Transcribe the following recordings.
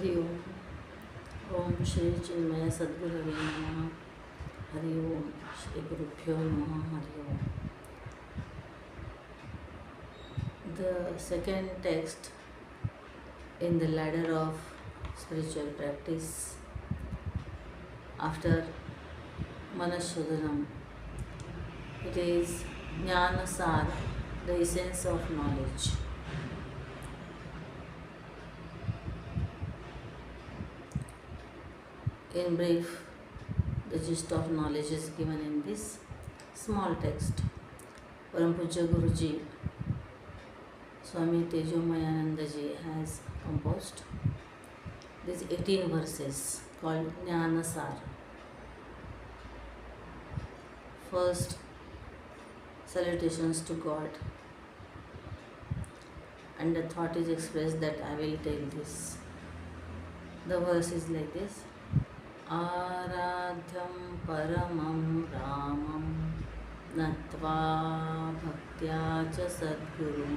हरि ओम. ओम श्री चिन्मय सद्गुरवे नमः. हरि ओम. श्री गुरुभ्यो नमः. हरि ओम. The second text in the ladder of spiritual practice after Manashodhanam, it is Jnana Saara, the essence of knowledge. In brief, the gist of knowledge is given in this small text. Param Poojya Guruji, Swami Tejomayananda ji has composed these 18 verses called Jnyana Saara. First, salutations to God, and the thought is expressed that I will tell this. The verse is like this. आराध्यं परमं रामं नत्वा भक्त्या च सद्गुरुं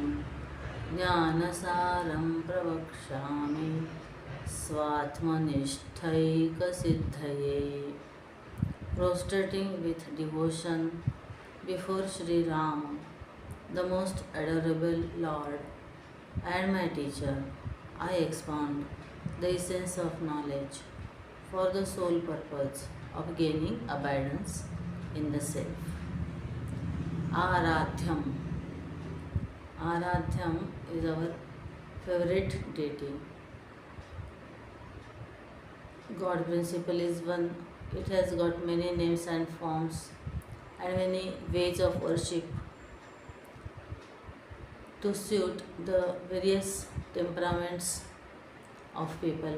ज्ञानसारं प्रवक्ष्यामि स्वात्मनिष्ठैकसिद्धये. Prostrating with devotion before Sri Rama, the most adorable Lord and my teacher, I expound the essence of knowledge for the sole purpose of gaining abidance in the self. Aradhyam. Aradhyam is our favorite deity. God principle is one. It has got many names and forms and many ways of worship to suit the various temperaments of people.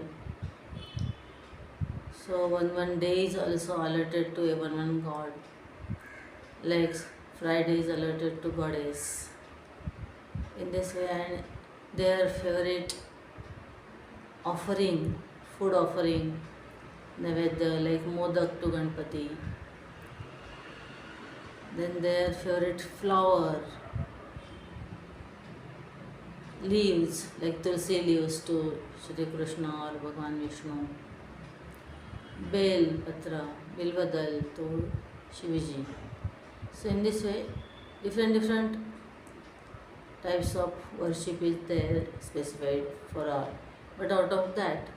So one day is also allotted to a one god, like Friday is allotted to goddess. In this way, and their favorite offering, food offering, Naivedya like Modak to Ganpati. Then their favorite flower, leaves like Tulsi leaves to Shri Krishna or Bhagwan Vishnu. Bel Patra, Bilvadal to Shiviji. So in this way, different types of worship is there specified for all. But out of that,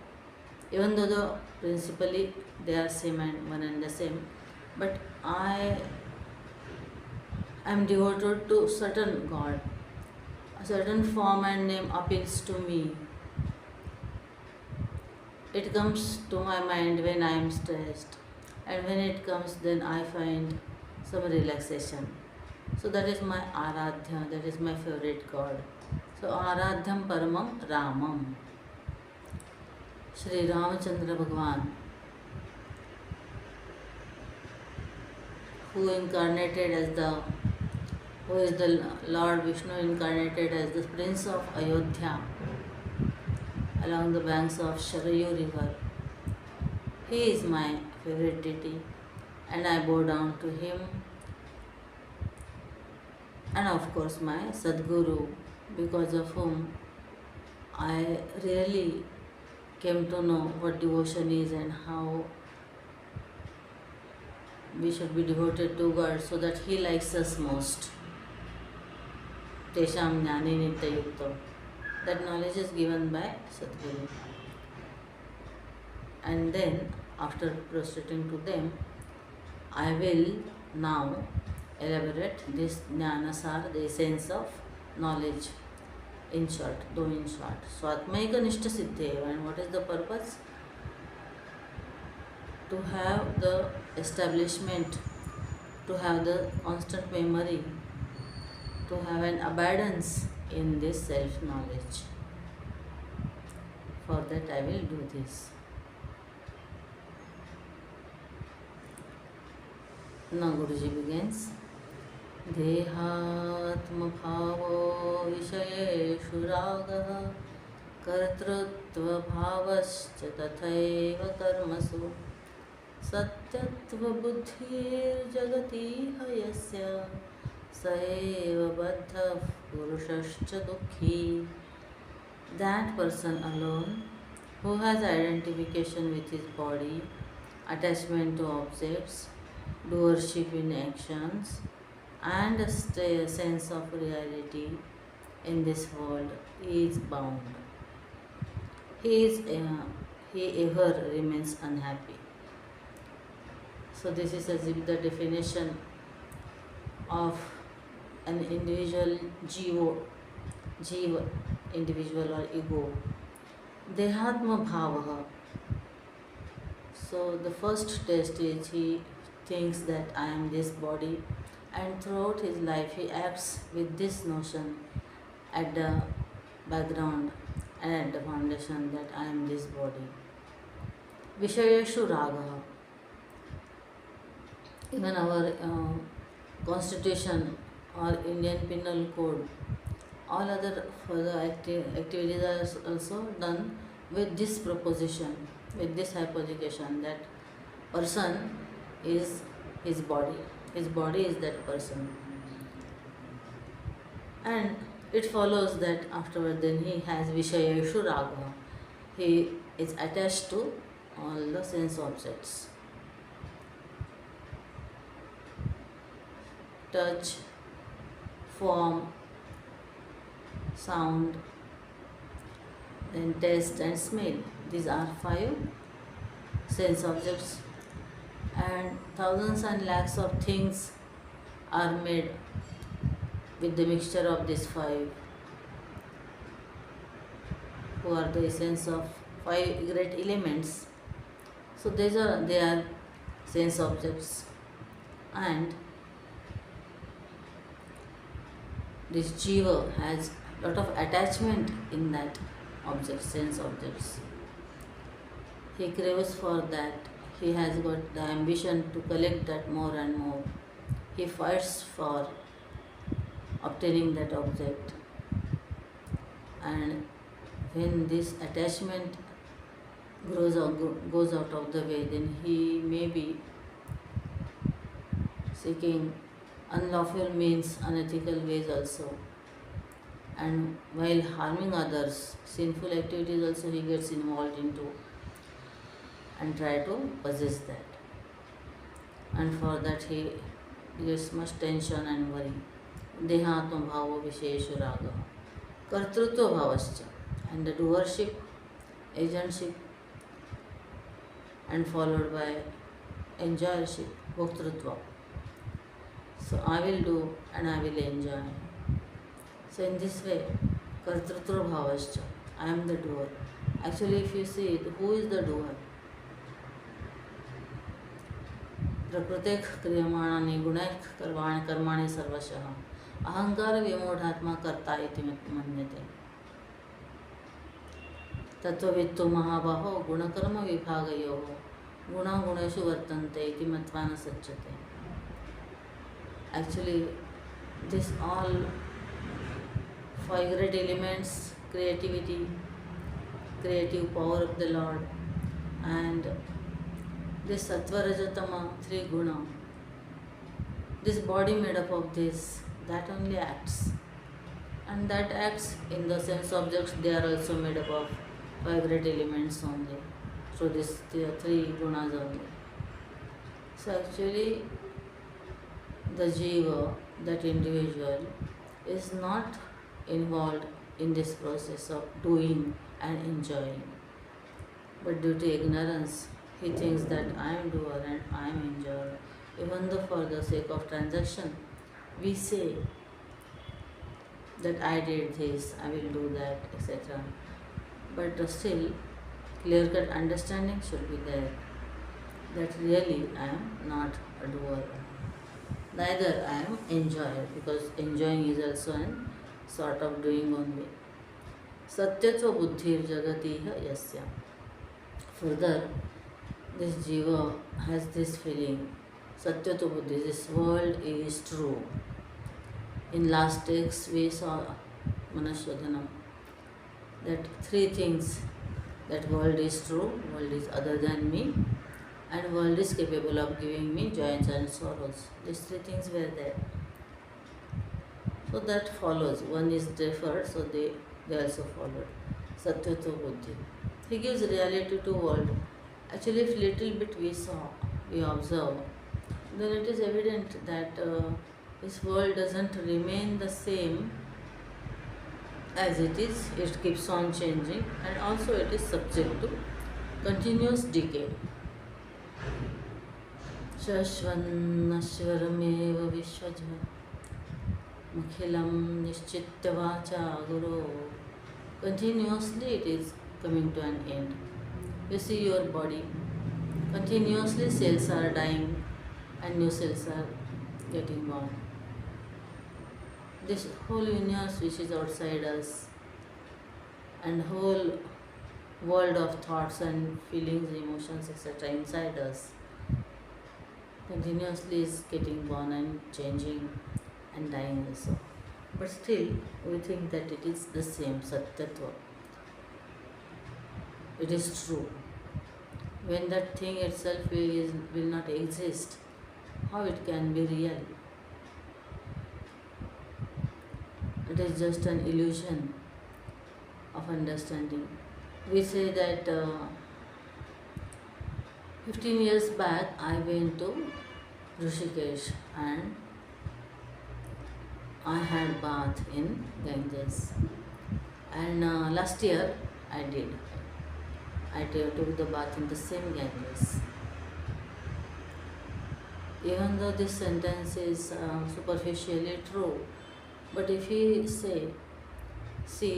even though principally they are same and one and the same, but I am devoted to certain God. A certain form and name appeals to me. It comes to my mind when I am stressed, and when it comes, then I find some relaxation. So that is my Aradhya, that is my favorite God. So Aradhyam Paramam Ramam. Shri Ramachandra Bhagwan, who is the Lord Vishnu incarnated as the Prince of Ayodhya along the banks of Sharayu river. He is my favorite deity and I bow down to him, and of course my Sadguru, because of whom I really came to know what devotion is and how we should be devoted to God so that He likes us most. Tesham Jnani Nityayukto. That knowledge is given by Sadguru. And then, after prostrating to them, I will now elaborate this Jnana Saara, the essence of knowledge. In short, Swatmaika Nishta Siddheva. And what is the purpose? To have the establishment, to have the constant memory, to have an abidance in this self-knowledge. For that I will do this. Now Guruji begins. देहात्मभावो विषयेषु रागः कर्तृत्वभावश्च तथैव कर्मसु सत्यत्वबुद्धिर्जगतीह यस्य स एव बद्धः पुरुषश्च दुःखी. That person alone who has identification with his body, attachment to objects, doership in actions, and a sense of reality in this world, is bound. He is he ever remains unhappy. So this is as if the definition of an individual jiva, individual or ego. Dehatma bhavaha. So the first test is he thinks that I am this body, and throughout his life he acts with this notion at the background and at the foundation that I am this body. Vishayeshu raga. Even our constitution or Indian penal code, all other further activities are also done with this proposition, with this hypothecation that person is his body is that person. And it follows that afterward then he has Vishayeshu raga. He is attached to all the sense objects. Touch, form, sound, then taste and smell. These are 5 sense objects, and thousands and lakhs of things are made with the mixture of these 5, who are the essence of 5 great elements. So they are sense objects, and this jiva has lot of attachment in that object, sense objects. He craves for that. He has got the ambition to collect that more and more. He fights for obtaining that object. And when this attachment goes out of the way, then he may be seeking unlawful means, unethical ways also. And while harming others, sinful activities also he gets involved into and try to possess that. And for that he gets much tension and worry. Dehatma bhava visheshu raga. Kartrutva bhavascha. And the doership, agentship, and followed by enjoyership, bhoktrutva. So I will do and I will enjoy. So in this way, kartrutva bhavascha, I am the doer. Actually, if you see it, who is the doer? प्रकृतेक क्रियमाणानि गुणैः कर्माणि सर्वशः अहंकार विमूढात्मा कर्ता इति मन्यते. तत्त्ववित्तु महाबाहो गुणकर्म विभागयोः गुणेषु वर्तन्ते इति मत्वा न सज्जते. Actually, this all 5 great elements, creativity, creative power of the Lord, and this sattva rajatama 3 guna, this body made up of this, that only acts. And that acts in the sense objects, they are also made up of 5 great elements only. So this 3 gunas only. So actually, the jiva, that individual, is not involved in this process of doing and enjoying. But due to ignorance, he thinks that I am doer and I am enjoyer. Even though for the sake of transaction, we say that I did this, I will do that, etc. But still, clear-cut understanding should be there that really I am not a doer. Neither I am enjoyer, because enjoying is also an sort of doing only. Satyatva buddhir jagatiha yasya. Further, this jiva has this feeling, Satyatva buddhi, this world is true. In last text we saw Manashodhanam, that 3 things, that world is true, world is other than me, and world is capable of giving me joys and sorrows. These 3 things were there. So that follows. One is deferred, so they also followed. Satyatva buddhi. He gives reality to world. Actually, if little bit we observe, then it is evident that this world doesn't remain the same as it is. It keeps on changing, and also it is subject to continuous decay. शश्वन्नश्वरमेव विश्वज Mukhilam Nishchittavacha Guru. Continuously it is coming to an end. You see your body. Continuously cells are dying and new cells are getting born. This whole universe which is outside us and whole world of thoughts and feelings, emotions, etc. inside us continuously is getting born and changing and dying also. But still, we think that it is the same Satyatva. It is true. When that thing itself will not exist, how it can be real? It is just an illusion of understanding. We say that 15 years back I went to Rishikesh and I had bath in Ganges, and last year I did. I took the bath in the same Ganges. Even though this sentence is superficially true, but if we see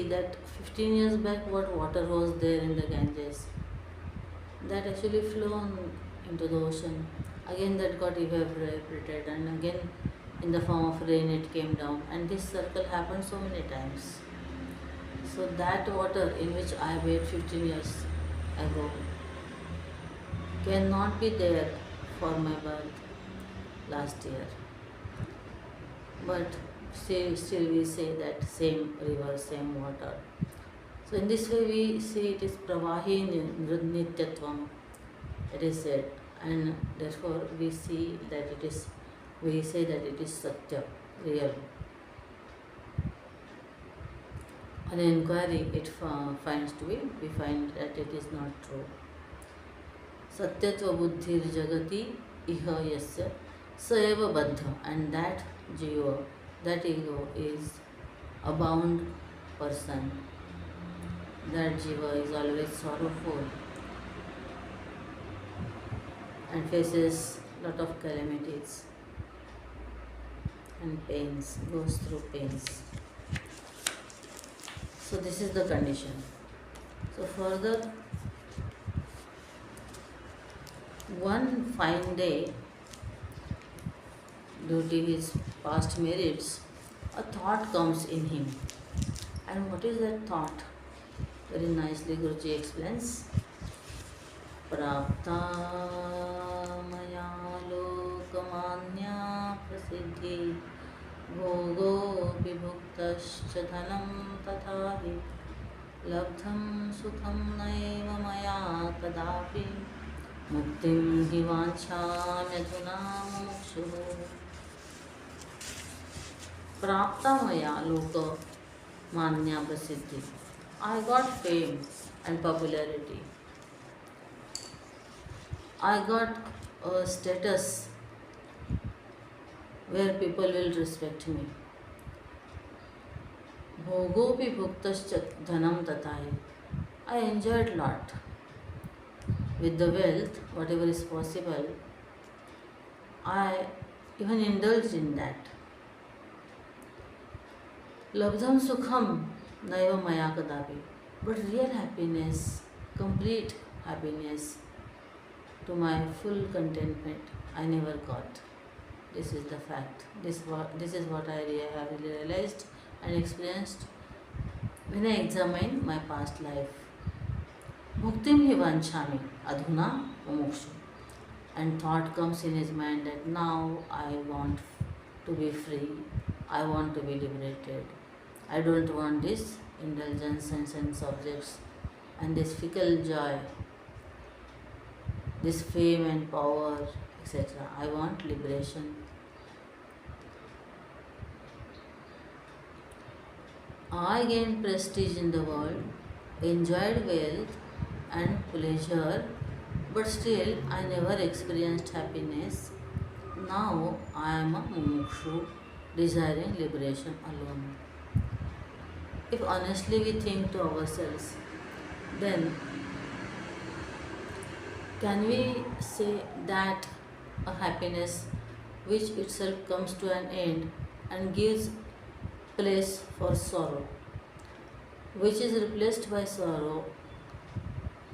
that 15 years back what water was there in the Ganges, that actually flown into the ocean. Again that got evaporated, and again in the form of rain it came down, and this circle happened so many times. So that water in which I bathed 15 years ago cannot be there for my birth last year. But still we say that same river, same water. So in this way we say it is pravahi nityatvam, it is said, and therefore we say that it is satya, real. On inquiry we find that it is not true. Satyatva buddhir jagati iha yasya saeva baddha, and that jiva, that ego is a bound person. That jiva is always sorrowful and faces lot of calamities and pains, goes through pains. So this is the condition. So further, one fine day, due to his past merits, a thought comes in him. And what is that thought? Very nicely Guruji explains. Prapta maya lokamanya prasiddhi bhogo vibhuktascha dhanam tathahi labdham sukham naiva maya kadapi muktim hi vanchami adhuna mukshuhu. Prapta maya lokamanya prasiddhi. I got fame and popularity. I got a status where people will respect me. Bhogopi bhuktascha dhanam tatahi. I enjoyed lot. With the wealth, whatever is possible, I even indulged in that. Labdham sukham naiva maya kadapi. But real happiness, complete happiness, to my full contentment, I never got. This is the fact. This is what I have realized and experienced when I examine my past life. Muktim hi vanchami adhuna mumukshu. And thought comes in his mind that now I want to be free, I want to be liberated. I don't want this indulgence and sense objects and this fickle joy, this fame and power, etc. I want liberation. I gained prestige in the world, enjoyed wealth, and pleasure, but still I never experienced happiness. Now I am a mumukshu, desiring liberation alone. If honestly we think to ourselves, then can we say that a happiness which itself comes to an end and gives place for sorrow, which is replaced by sorrow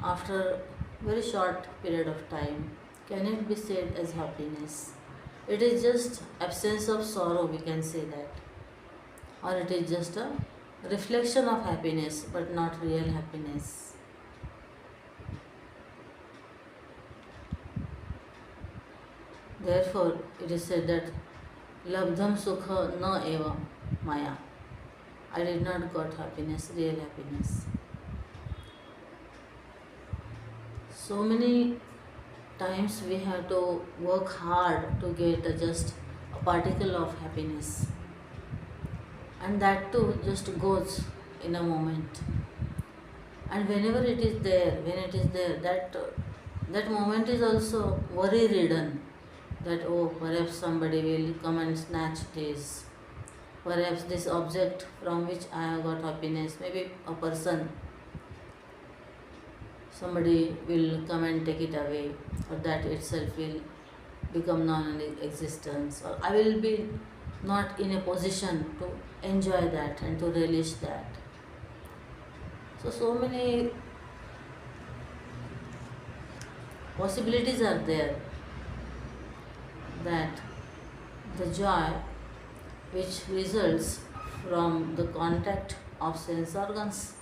after very short period of time, can it be said as happiness? It is just absence of sorrow, we can say that, or it is just a reflection of happiness but not real happiness. Therefore, it is said that labdham sukha na eva maya. I did not got happiness, real happiness. So many times we have to work hard to get just a particle of happiness, and that too just goes in a moment. And whenever it is there, when it is there, that moment is also worry ridden. That oh, perhaps somebody will come and snatch this. Perhaps this object from which I have got happiness, maybe a person, somebody will come and take it away, or that itself will become non-existence, or I will be not in a position to enjoy that and to relish that. So many possibilities are there that the joy which results from the contact of sense organs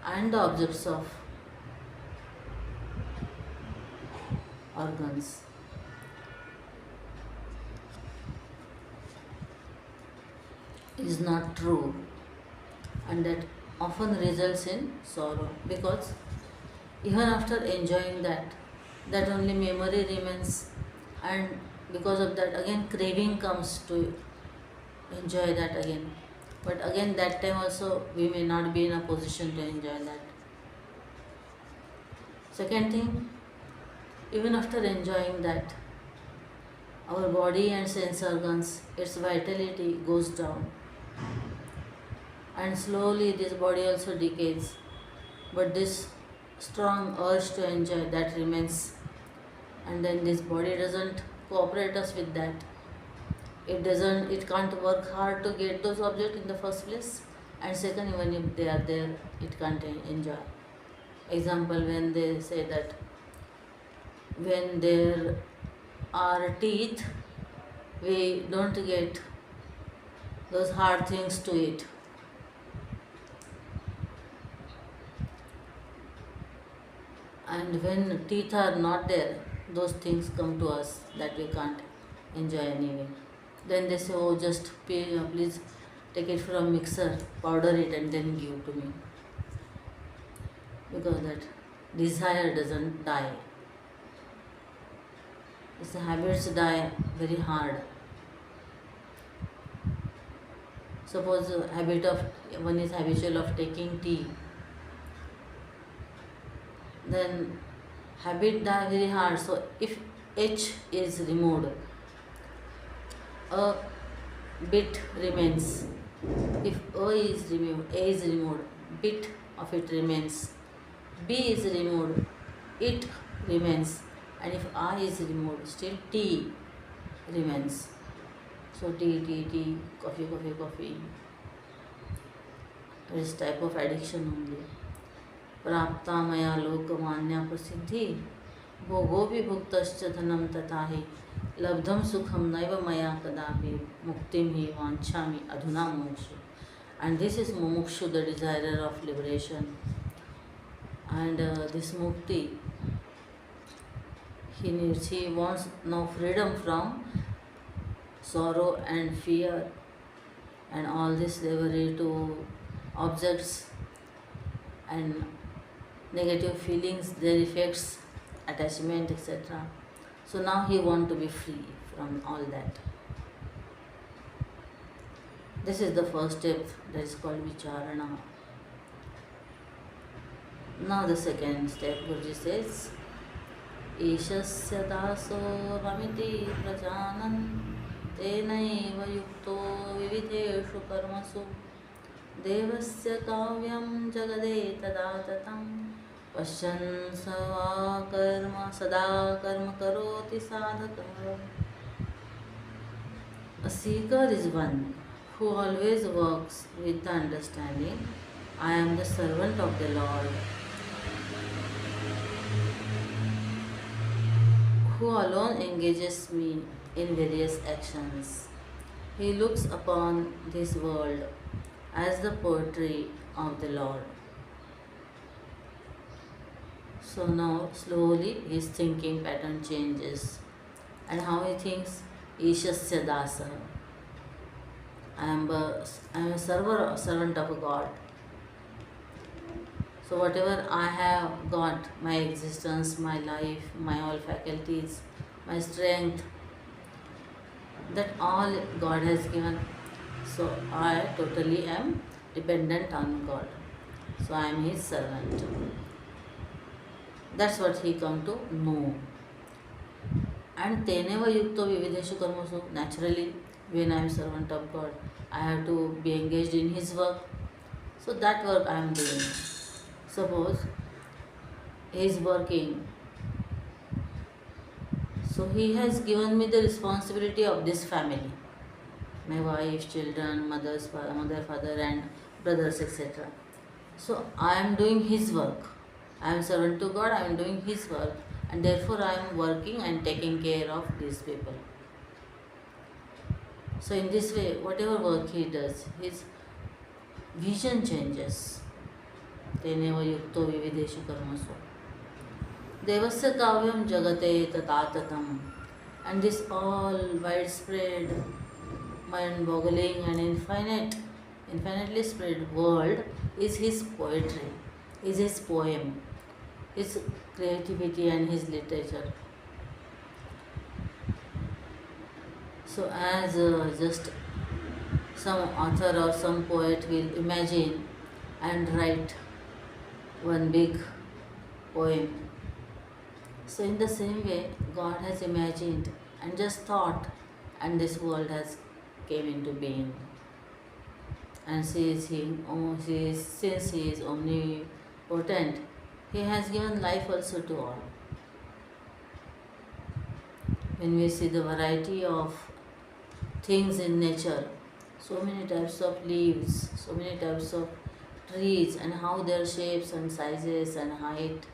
and the objects of organs is not true, and that often results in sorrow, because even after enjoying that only memory remains, and because of that again craving comes to enjoy that again, but again that time also we may not be in a position to enjoy that. Second thing, even after enjoying that, our body and sense organs, its vitality goes down, and slowly this body also decays, but this strong urge to enjoy that remains, and then this body doesn't cooperate us with that. It can't work hard to get those objects in the first place, and second, even if they are there, it can't enjoy. Example, when they say that when there are teeth, we don't get those hard things to eat. And when teeth are not there, those things come to us that we can't enjoy anyway. Then they say, oh, just please take it from mixer, powder it and then give to me. Because that desire doesn't die. Its habits die very hard. Suppose one is habitual of taking tea, then habit die very hard. So if H is removed, a bit remains. If A is removed, bit of it remains. B is removed, it remains. And if I is removed, still T remains. So tea, coffee. This type of addiction only. प्राप्ता मया लोकमान्या प्रसिद्धि भोगो विभुक्तश्च धनम तथा हि लब्धम सुखम नैव मया कदापि मुक्तिम हि वाञ्छामि अधुना मुमुक्षु. And this is mumukshu, the desirer of liberation. And this mukti, he wants now freedom from sorrow and fear and all this slavery to objects and negative feelings, their effects, attachment, etc. So now he wants to be free from all that. This is the first step, that is called vicharana. Now the second step, Guruji says, Ishasya daso hamiti prajanan tenaiva yukto vivideshu karmasu devasya kavyam jagade tadatatam pasyan sava karma sada karma karoti sadhaka. A seeker is one who always works with the understanding, I am the servant of the Lord, who alone engages me in various actions. He looks upon this world as the poetry of the Lord. So now slowly his thinking pattern changes. And how he thinks? Ishasya dasa. I am a servant of God. So whatever I have got, my existence, my life, my all faculties, my strength, that all God has given. So I totally am dependent on God. So I am His servant. That's what he come to know. And teneva yukto vivideshu karmasu. Naturally, when I am servant of God, I have to be engaged in His work. So that work I am doing. Suppose He is working. So He has given me the responsibility of this family. My wife, children, mother, father and brothers, etc. So I am doing His work. I am servant to God, I am doing His work, and therefore I am working and taking care of these people. So in this way, whatever work he does, his vision changes. Teneva yukto vivideshu karmasu. Devasya kavyam jagate tatatatam. And this all widespread, mind-boggling and infinitely spread world is his poetry, is his poem, his creativity and his literature. So as just some author or some poet will imagine and write one big poem. So in the same way, God has imagined and just thought, and this world has came into being. And since He is omnipotent, He has given life also to all. When we see the variety of things in nature, so many types of leaves, so many types of trees, and how their shapes and sizes and height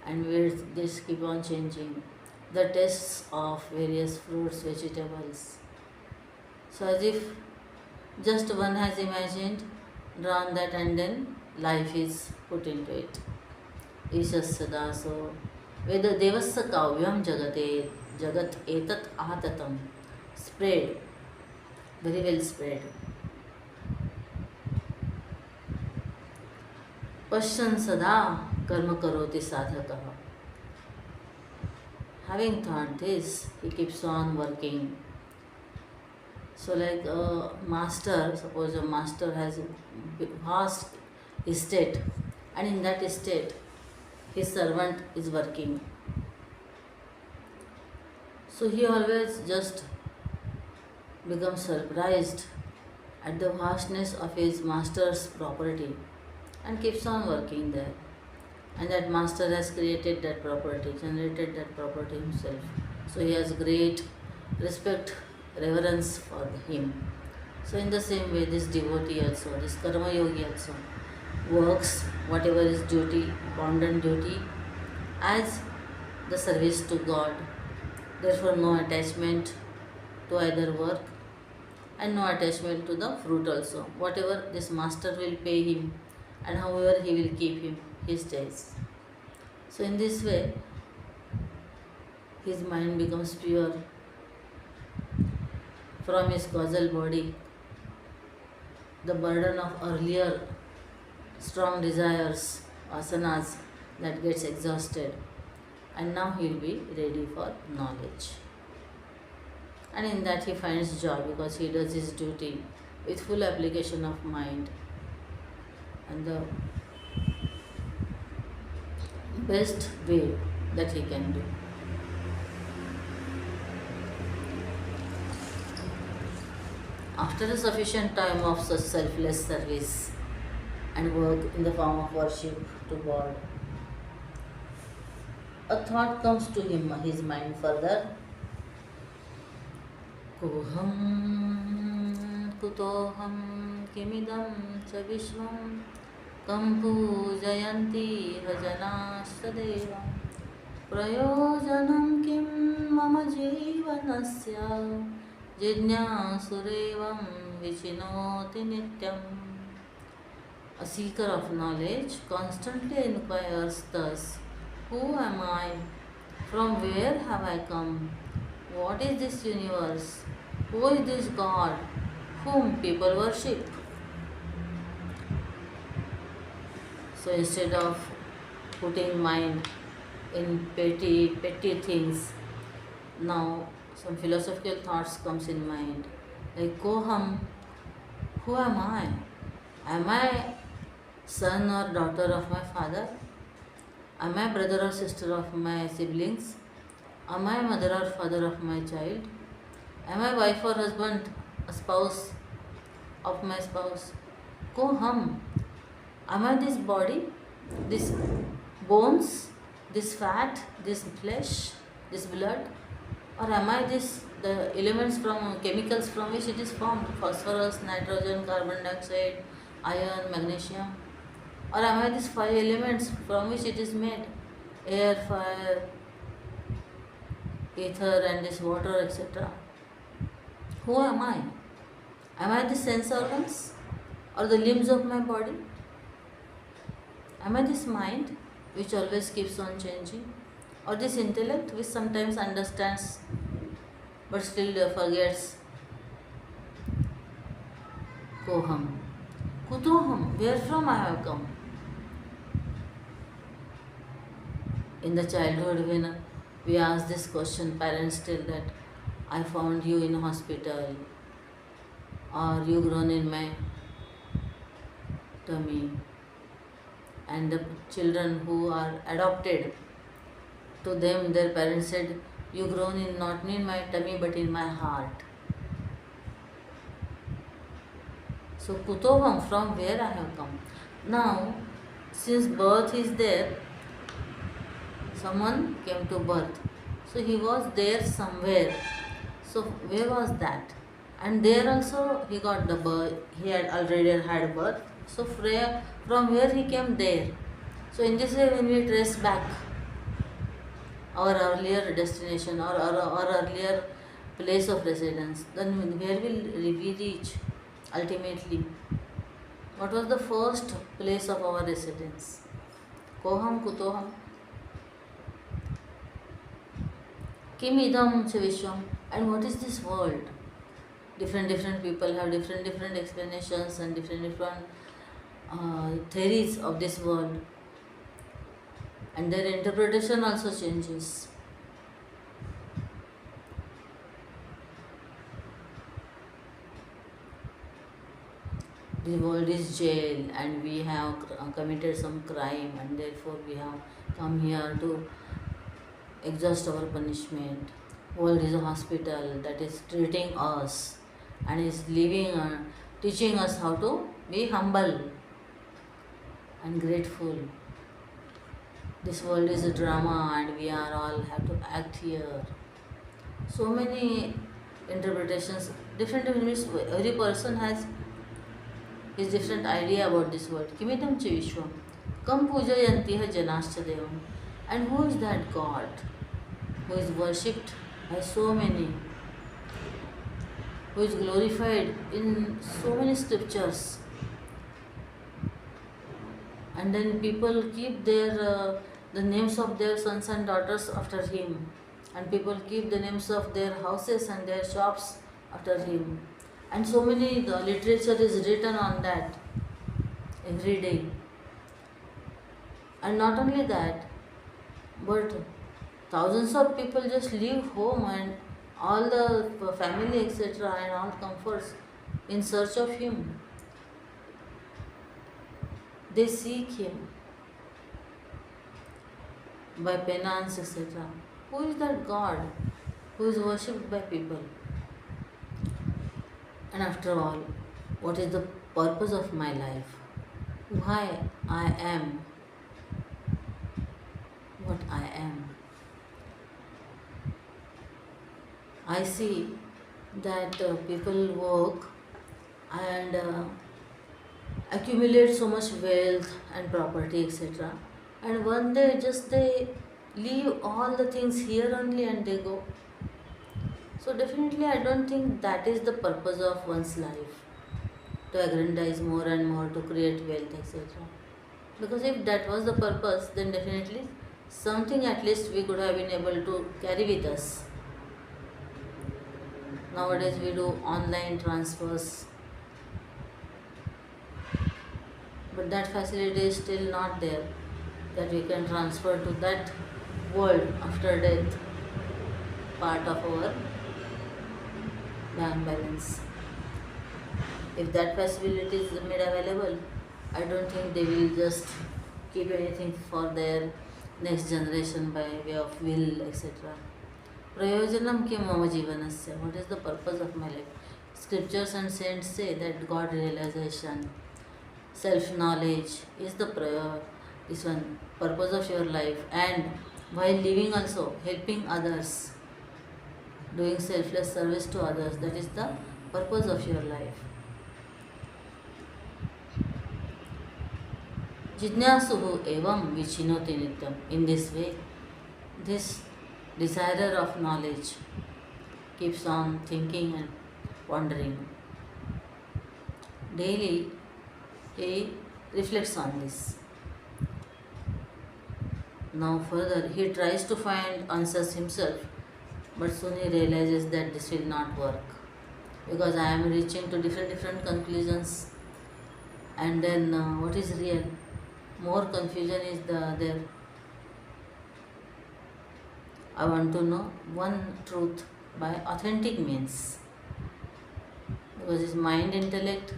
and width, this keep on changing. The tastes of various fruits, vegetables. So as if just one has imagined, drawn that, and then life is put into it. Ishasya daso Veda devasya kavyam jagat etat ahatatam. Spread, very well spread. Pasyan sada karma karoti sadhakaha. Having thought this, he keeps on working. So like a master, suppose a master has a vast estate, and in that estate his servant is working. So he always just becomes surprised at the vastness of his master's property and keeps on working there. And that master has created that property, generated that property himself. So he has great respect, reverence for him. So in the same way, this devotee also, this karma yogi also works whatever is duty, bounden duty, as the service to God. Therefore no attachment to either work and no attachment to the fruit also. Whatever this master will pay him and however he will keep him, he stays. So in this way, his mind becomes pure from his causal body. The burden of earlier strong desires, asanas, that gets exhausted, and now he will be ready for knowledge. And in that he finds joy because he does his duty with full application of mind. And the best way that he can do. After a sufficient time of such selfless service and work in the form of worship to God, a thought comes to his mind further. Koham kutoham kimidam cha vishvam kam pujayanti hajana sadevam prayojanam kim mama jivanasya Jnyana vichinoti nityam. A seeker of knowledge constantly inquires thus, who am I? From where have I come? What is this universe? Who is this God whom people worship? So instead of putting mind in petty things, now some philosophical thoughts comes in mind, like koham, who am I? Am I son or daughter of my father? Am I brother or sister of my siblings? Am I mother or father of my child? Am I wife or husband, a spouse of my spouse? Koham, am I this body, this bones, this fat, this flesh, this blood? Or am I the elements from chemicals from which it is formed, phosphorus, nitrogen, carbon dioxide, iron, magnesium? Or am I these 5 elements from which it is made, air, fire, ether and this water, etc.? Who am I? Am I the sense organs or the limbs of my body? Am I this mind which always keeps on changing? Or this intellect which sometimes understands but still forgets? Koham. Kutoham, where from I have come? In the childhood, when we ask this question, parents tell that I found you in hospital, or you grown in my tummy. And the children who are adopted, to them their parents said, you grown in not in my tummy but in my heart. So kutoham, from where I have come. Now, since birth is there, someone came to birth. So he was there somewhere. So where was that? And there also he got the birth. He had already had birth. So from where he came there. So in this way, when we trace back our earlier destination or our earlier place of residence, then where will we reach ultimately? What was the first place of our residence? Koham kutoham. Kim idam cha vishwam. And what is this world? Different people have different explanations and different theories of this world. And their interpretation also changes. The world is jail and we have committed some crime and therefore we have come here to exhaust our punishment. World is a hospital that is treating us and is teaching us how to be humble and grateful. This world is a drama and we are all have to act here. So many interpretations, different means every person has his different idea about this world. Kimidam cha vishwam, kam pujayanti janascha devam. And who is that God who is worshipped by so many, who is glorified in so many scriptures? And then people keep their the names of their sons and daughters after him, and people keep the names of their houses and their shops after him, and so many the literature is written on that every day. And not only that, but thousands of people just leave home and all the family etc. and all comforts in search of him. They seek him. by penance, etc. Who is that God who is worshipped by people? And after all, what is the purpose of my life? Why I am what I am? I see that people work and accumulate so much wealth and property, etc. And one day just they leave all the things here only and they go. So definitely I don't think that is the purpose of one's life, to aggrandize more and more, to create wealth, etc. Because if that was the purpose, then definitely something at least we could have been able to carry with us. Nowadays we do online transfers, but that facility is still not there, that we can transfer to that world after death part of our bank balance. If that facility is made available, I don't think they will just keep anything for their next generation by way of will, etc. Prayojanam ki mama jivanasya. What is the purpose of my life? Scriptures and saints say that God realization, self-knowledge is the this one purpose of your life, and while living also helping others, doing selfless service to others, that is the purpose of your life. Jnyasuhu evam vichinoti nityam. In this way, this desirer of knowledge keeps on thinking and wondering. Daily he reflects on this. Now further he tries to find answers himself, but soon he realizes that this will not work, because I am reaching to different conclusions, and then what is real? More confusion is there. I want to know one truth by authentic means, because his mind intellect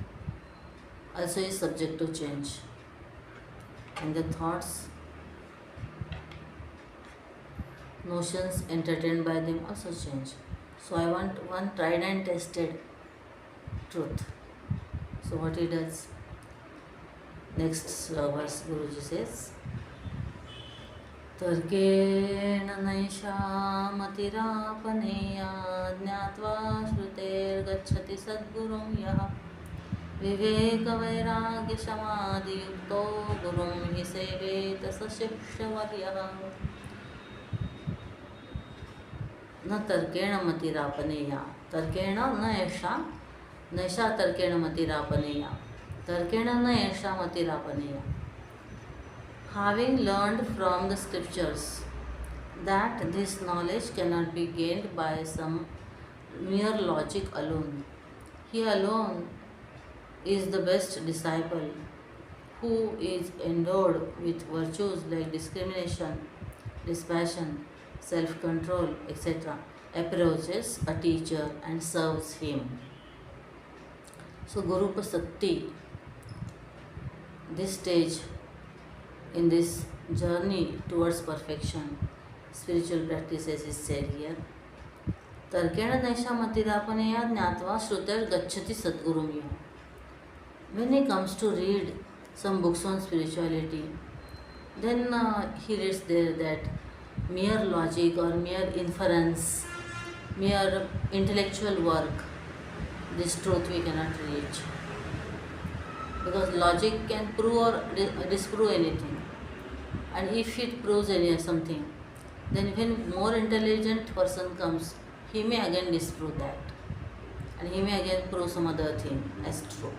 also is subject to change, and the thoughts, notions entertained by them also change. So I want one tried and tested truth. So what he does? Next verse Guruji says, Tarkena naishamatiراpaneya jnatva shrutergacchati sadgurum yaha viveka vairagya samadhi yukto gurum hi seveta sashipshavaryah न तर्केण मतिरापनेया. तर्केण न एषा नैषा तर्केण मतिरापनेया. तर्केण न एषा मतिरापनेया. Having learned from the scriptures that this knowledge cannot be gained by some mere logic alone, he alone is the best disciple, who is endowed with virtues like discrimination, dispassion, self-control, etc., approaches a teacher and serves him. So Guru Pasakti, this stage in this journey towards perfection, spiritual practices is said here. Tarkena naisha matirapaneya jnatva shruter gacchati sadgurum yaha. When he comes to read some books on spirituality, then he reads there that mere logic or mere inference, mere intellectual work, this truth we cannot reach. Because logic can prove or disprove anything. And if it proves something, then when more intelligent person comes, he may again disprove that. And he may again prove some other thing as true.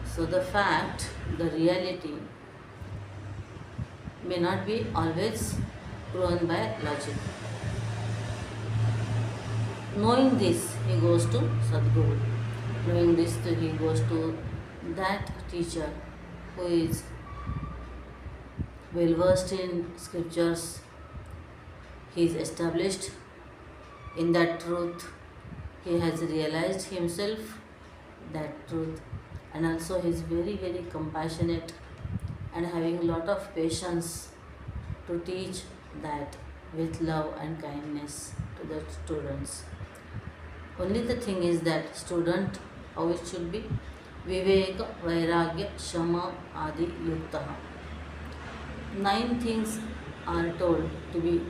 So the fact, the reality, may not be always proven by logic. Knowing this, he goes to Sadguru. Knowing this, he goes to that teacher who is well versed in scriptures. He is established in that truth. He has realized himself that truth, and also he is very compassionate and having a lot of patience to teach that with love and kindness to the students. Only the thing is that student, how it should be? Viveka, Vairagya, Shama, Adi, Yuktaha. 9 things are told to be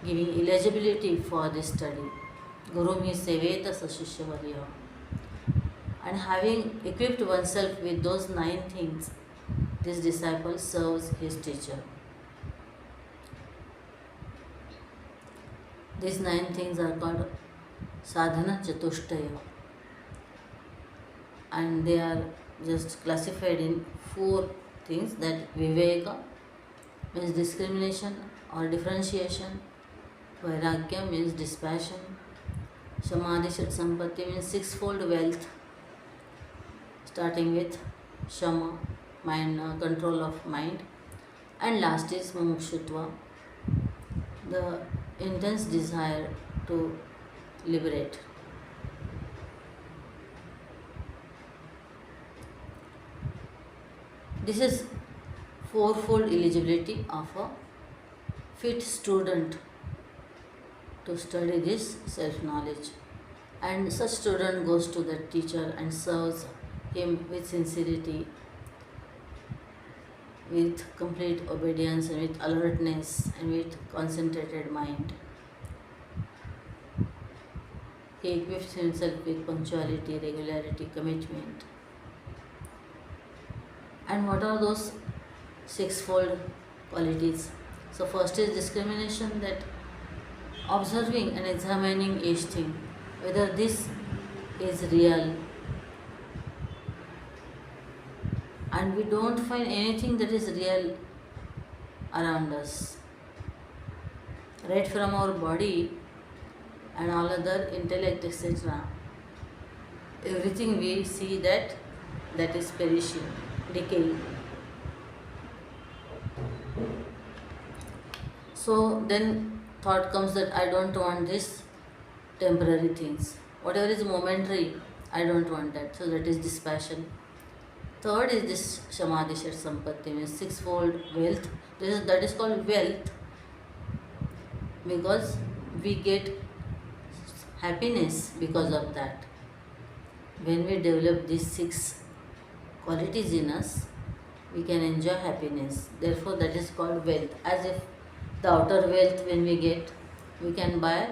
giving eligibility for this study. Guru me seveta sashishyavalya. And having equipped oneself with those 9 things, this disciple serves his teacher. These 9 things are called sadhana chatushtaya, and they are just classified in 4 things, that viveka means discrimination or differentiation, vairagya means dispassion, samadhi sampatti means sixfold wealth, starting with shama, mind, control of mind, and last is mumukshutva, the intense desire to liberate. This is fourfold eligibility of a fit student to study this self-knowledge. And such student goes to the teacher and serves him with sincerity, with complete obedience, and with alertness, and with concentrated mind. He equips himself with punctuality, regularity, commitment. And what are those sixfold qualities? So first is discrimination, that observing and examining each thing, whether this is real, and we don't find anything that is real around us, right from our body and all other intellect, etc. Everything we see that is perishing, decaying. So then thought comes that I don't want this temporary things. Whatever is momentary, I don't want that. So that is dispassion. Third is this samadhi sampatti, means sixfold wealth. That is called wealth because we get happiness because of that. When we develop these 6 qualities in us, we can enjoy happiness. Therefore, that is called wealth. As if the outer wealth, when we get, we can buy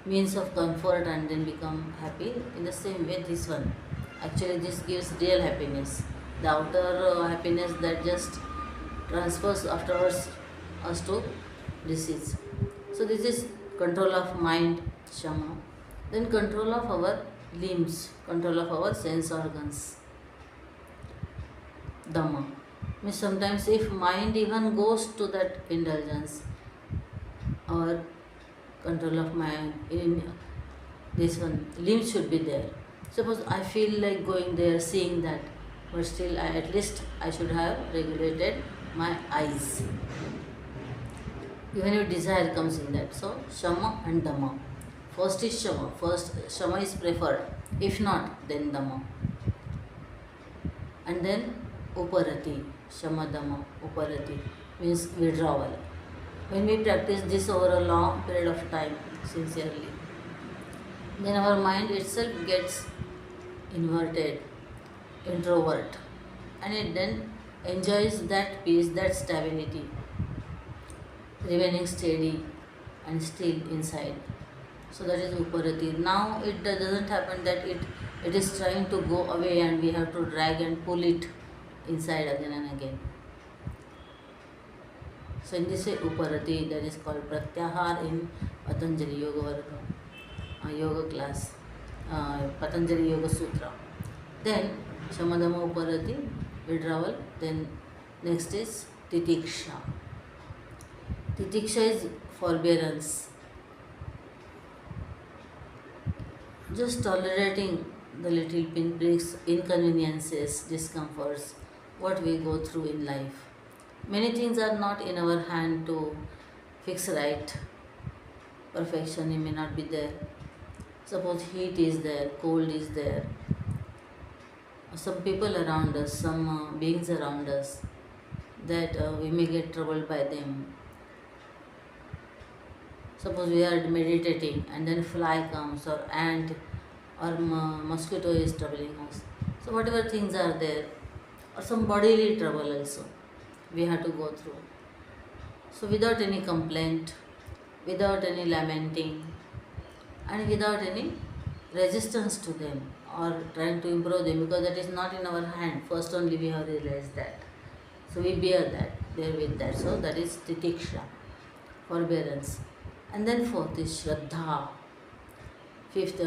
means of comfort and then become happy. In the same way, this one, actually this gives real happiness. The outer happiness that just transfers afterwards us to disease. So this is control of mind, shama. Then control of our limbs, control of our sense organs, dhamma. Means sometimes if mind even goes to that indulgence, or control of mind, in this one, limbs should be there. Suppose I feel like going there, seeing that, but still at least I should have regulated my eyes. Even if desire comes in that. So shama and dhamma. First is shama. First shama is preferred. If not, then dhamma. And then uparati. Shama dhamma uparati means withdrawal. When we practice this over a long period of time, sincerely, then our mind itself gets inverted, introvert, and it then enjoys that peace, that stability, remaining steady and still inside. So that is uparati. Now it doesn't happen that it is trying to go away and we have to drag and pull it inside again and again. So in this way uparati, that is called pratyahar in Patanjali Yoga Varga, yoga class, Patanjali Yoga Sutra. Then shamadama uparati, withdrawal. Then next is titiksha. Titiksha is forbearance, just tolerating the little pinpricks, inconveniences, discomforts, what we go through in life. Many things are not in our hand to fix right. Perfection may not be there. Suppose heat is there, cold is there, some people around us, some beings around us, that we may get troubled by them. Suppose we are meditating and then fly comes or ant or mosquito is troubling us. So whatever things are there, or some bodily trouble also, we have to go through. So without any complaint, without any lamenting, and without any resistance to them or trying to improve them, because that is not in our hand. First only we have realized that. So we bear with that. So that is titiksha, forbearance. And then fourth is shraddha. Fifth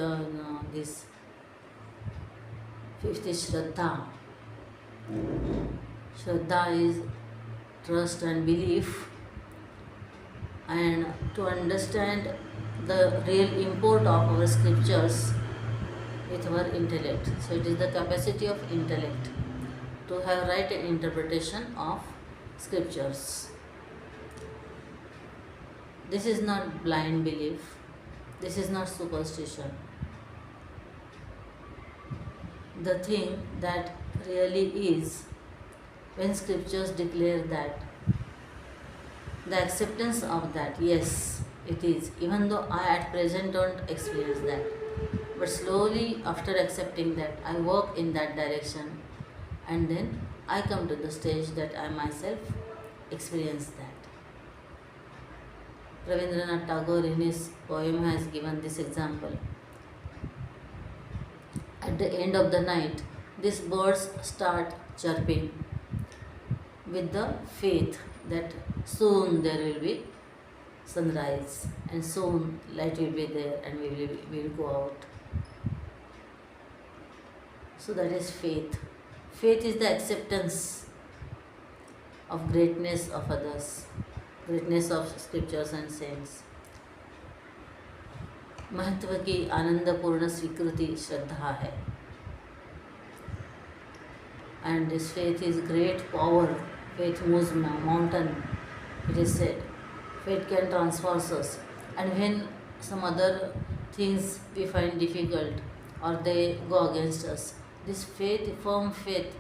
is shraddha. Shraddha is trust and belief, and to understand the real import of our scriptures with our intellect. So it is the capacity of intellect to have right interpretation of scriptures. This is not blind belief. This is not superstition. The thing that really is, when scriptures declare that, the acceptance of that, yes, it is, even though I at present don't experience that. But slowly, after accepting that, I work in that direction, and then I come to the stage that I myself experience that. Rabindranath Tagore in his poem has given this example. At the end of the night, these birds start chirping with the faith that soon there will be sunrise and soon light will be there and we will go out. So that is faith. Faith is the acceptance of greatness of others, greatness of scriptures and saints. महत्व की आनंदपूर्ण स्वीकृति श्रद्धा है. And this faith is great power. Faith moves mountain. It is said, faith can transform us. And when some other things we find difficult or they go against us, this faith, firm faith,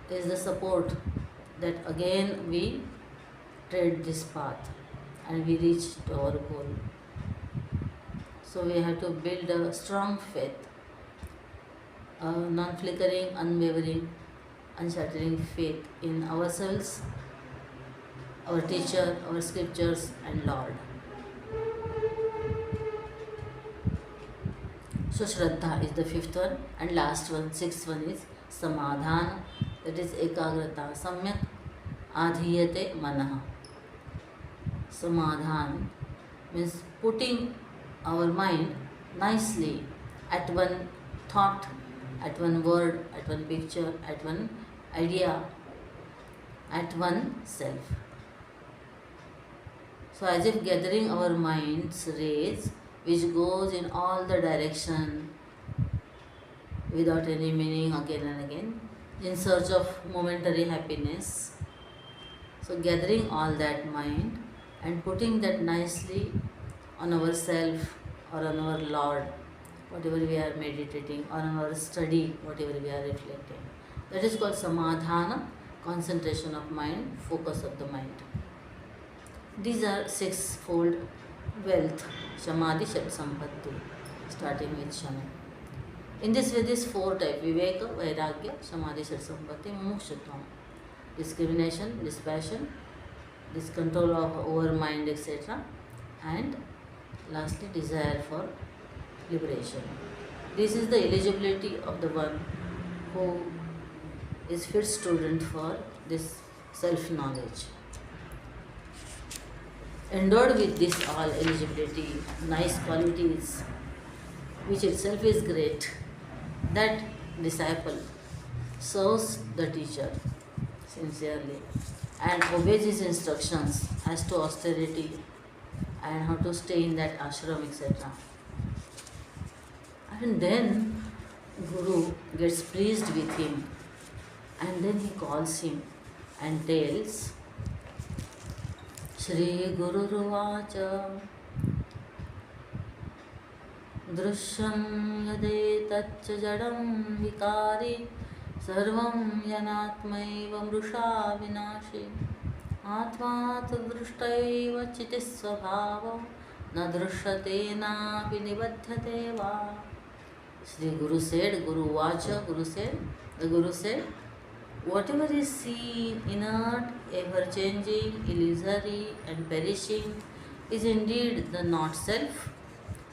is the support that again we tread this path and we reach to our goal. So we have to build a strong faith, a non-flickering, unwavering, unshattering faith in ourselves, our teacher, our scriptures and Lord. So Shraddha is the fifth one, and last one, sixth one is Samadhana, that is Ekagrata, Samyak Adhiyate Manah. Samadhan means putting our mind nicely at one thought, at one word, at one picture, at one idea, at one self. So as if gathering our mind's rays, which goes in all the direction without any meaning again and again, in search of momentary happiness. So gathering all that mind and putting that nicely on ourself or on our Lord, whatever we are meditating, or on our study, whatever we are reflecting. That is called Samadhana, concentration of mind, focus of the mind. These are sixfold wealth, Samadhi, Shat Sampatti, starting with Shama. In this way, these four types, Viveka, Vairagya, Samadhi, Shat Sampatti, Mumukshutvam. Discrimination, dispassion, this control of over mind, etc. And lastly, desire for liberation. This is the eligibility of the one who is fit student for this self-knowledge. Endowed with this all eligibility, nice qualities, which itself is great, that disciple serves the teacher sincerely and obeys his instructions as to austerity and how to stay in that ashram, etc. And then Guru gets pleased with him, and then he calls him and tells, Shri Guru Ruvacha Drishyam yade tacca jadam vikari Sarvam yanatmaiva mrusha vinashi Atma tadrushtaiva chitisvabhava na drushyate na vinibadhyate va. Sri Guru said, Guru Vacha, the Guru said, whatever is seen, inert, ever changing, illusory, and perishing is indeed the not self.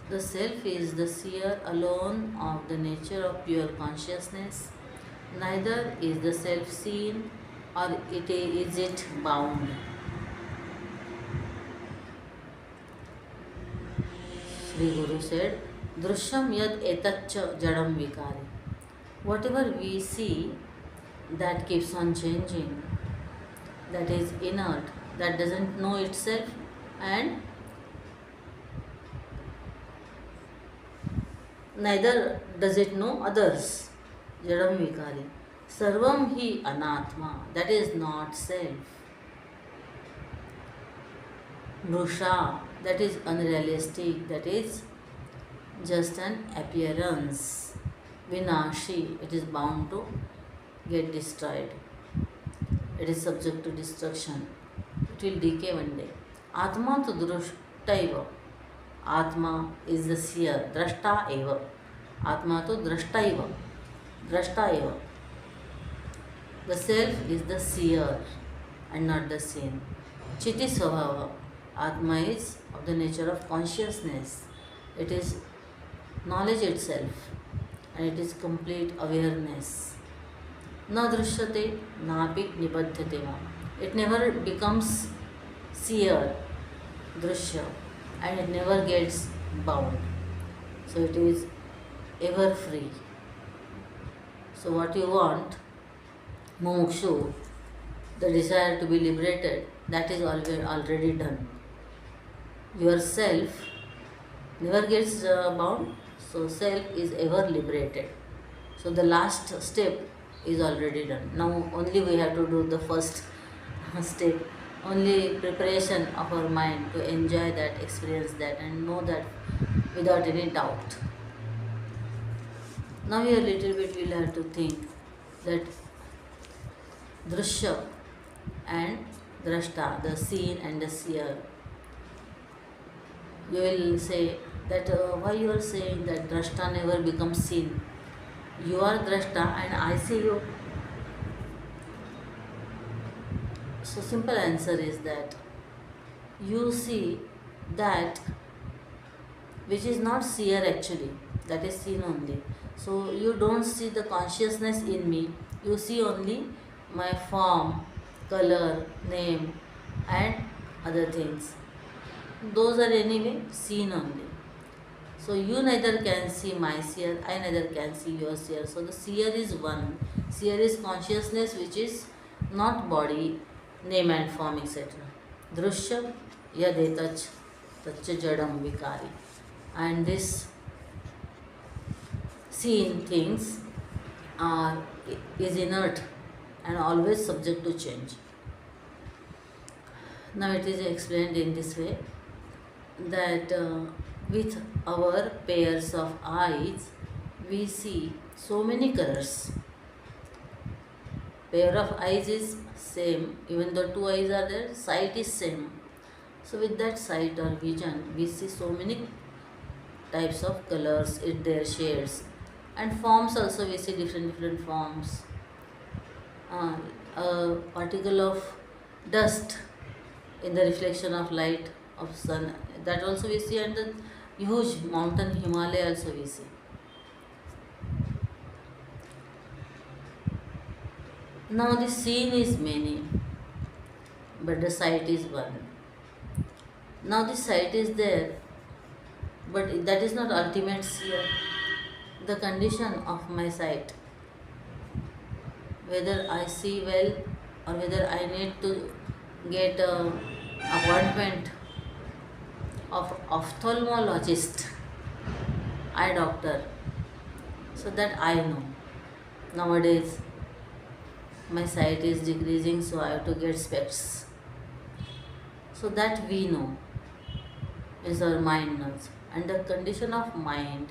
The self is the seer alone of the nature of pure consciousness. Neither is the self seen or is it bound. Sri Guru said, Drishyam yad etaccha jadam vikari. Whatever we see, that keeps on changing, that is inert, that doesn't know itself, and neither does it know others. Jadam vikari. Sarvam hi anatma, that is not self. Mrusha, that is unrealistic, that is just an appearance. Vinashi, it is bound to get destroyed. It is subject to destruction. It will decay one day. Atma tu drushtaiva. Atma is the seer. Drashta eva. Atma tu drashtaiva. Drashta eva. The self is the seer and not the seen. Chiti svabhava. Atma is of the nature of consciousness. It is knowledge itself and it is complete awareness. Na drishyate napi nibadhyate va. It never becomes seer, drishya, and it never gets bound. So it is ever free. So what you want, mukshu, the desire to be liberated, that is already done. Yourself never gets bound, so self is ever liberated. So the last step is already done. Now only we have to do the first step, only preparation of our mind to enjoy that, experience that, and know that without any doubt. Now here little bit we will have to think that drishya and drashta, the seen and the seer. You will say that why you are saying that drashta never becomes seen? You are drashta and I see you. So simple answer is that you see that which is not seer actually, that is seen only. So you don't see the consciousness in me, you see only my form, color, name and other things. Those are anyway seen only. So you neither can see my seer, I neither can see your seer. So the seer is one. Seer is consciousness which is not body, name and form, etc. Drushyam yadetach tacha jadam vikari. And this seen things is inert and always subject to change. Now it is explained in this way that with our pairs of eyes we see so many colors. Pair of eyes is same, even though two eyes are there, sight is same. So with that sight or vision we see so many types of colors, their shades, and forms also we see different forms. A particle of dust in the reflection of light of sun, that also we see, and the huge mountain Himalaya also we see. Now the scene is many, but the sight is one. Now the sight is there, but that is not ultimate seer. The condition of my sight, whether I see well or whether I need to get a appointment of ophthalmologist, eye doctor, so that I know. Nowadays my sight is decreasing, so I have to get specs. So that we know, is our mind knows. And the condition of mind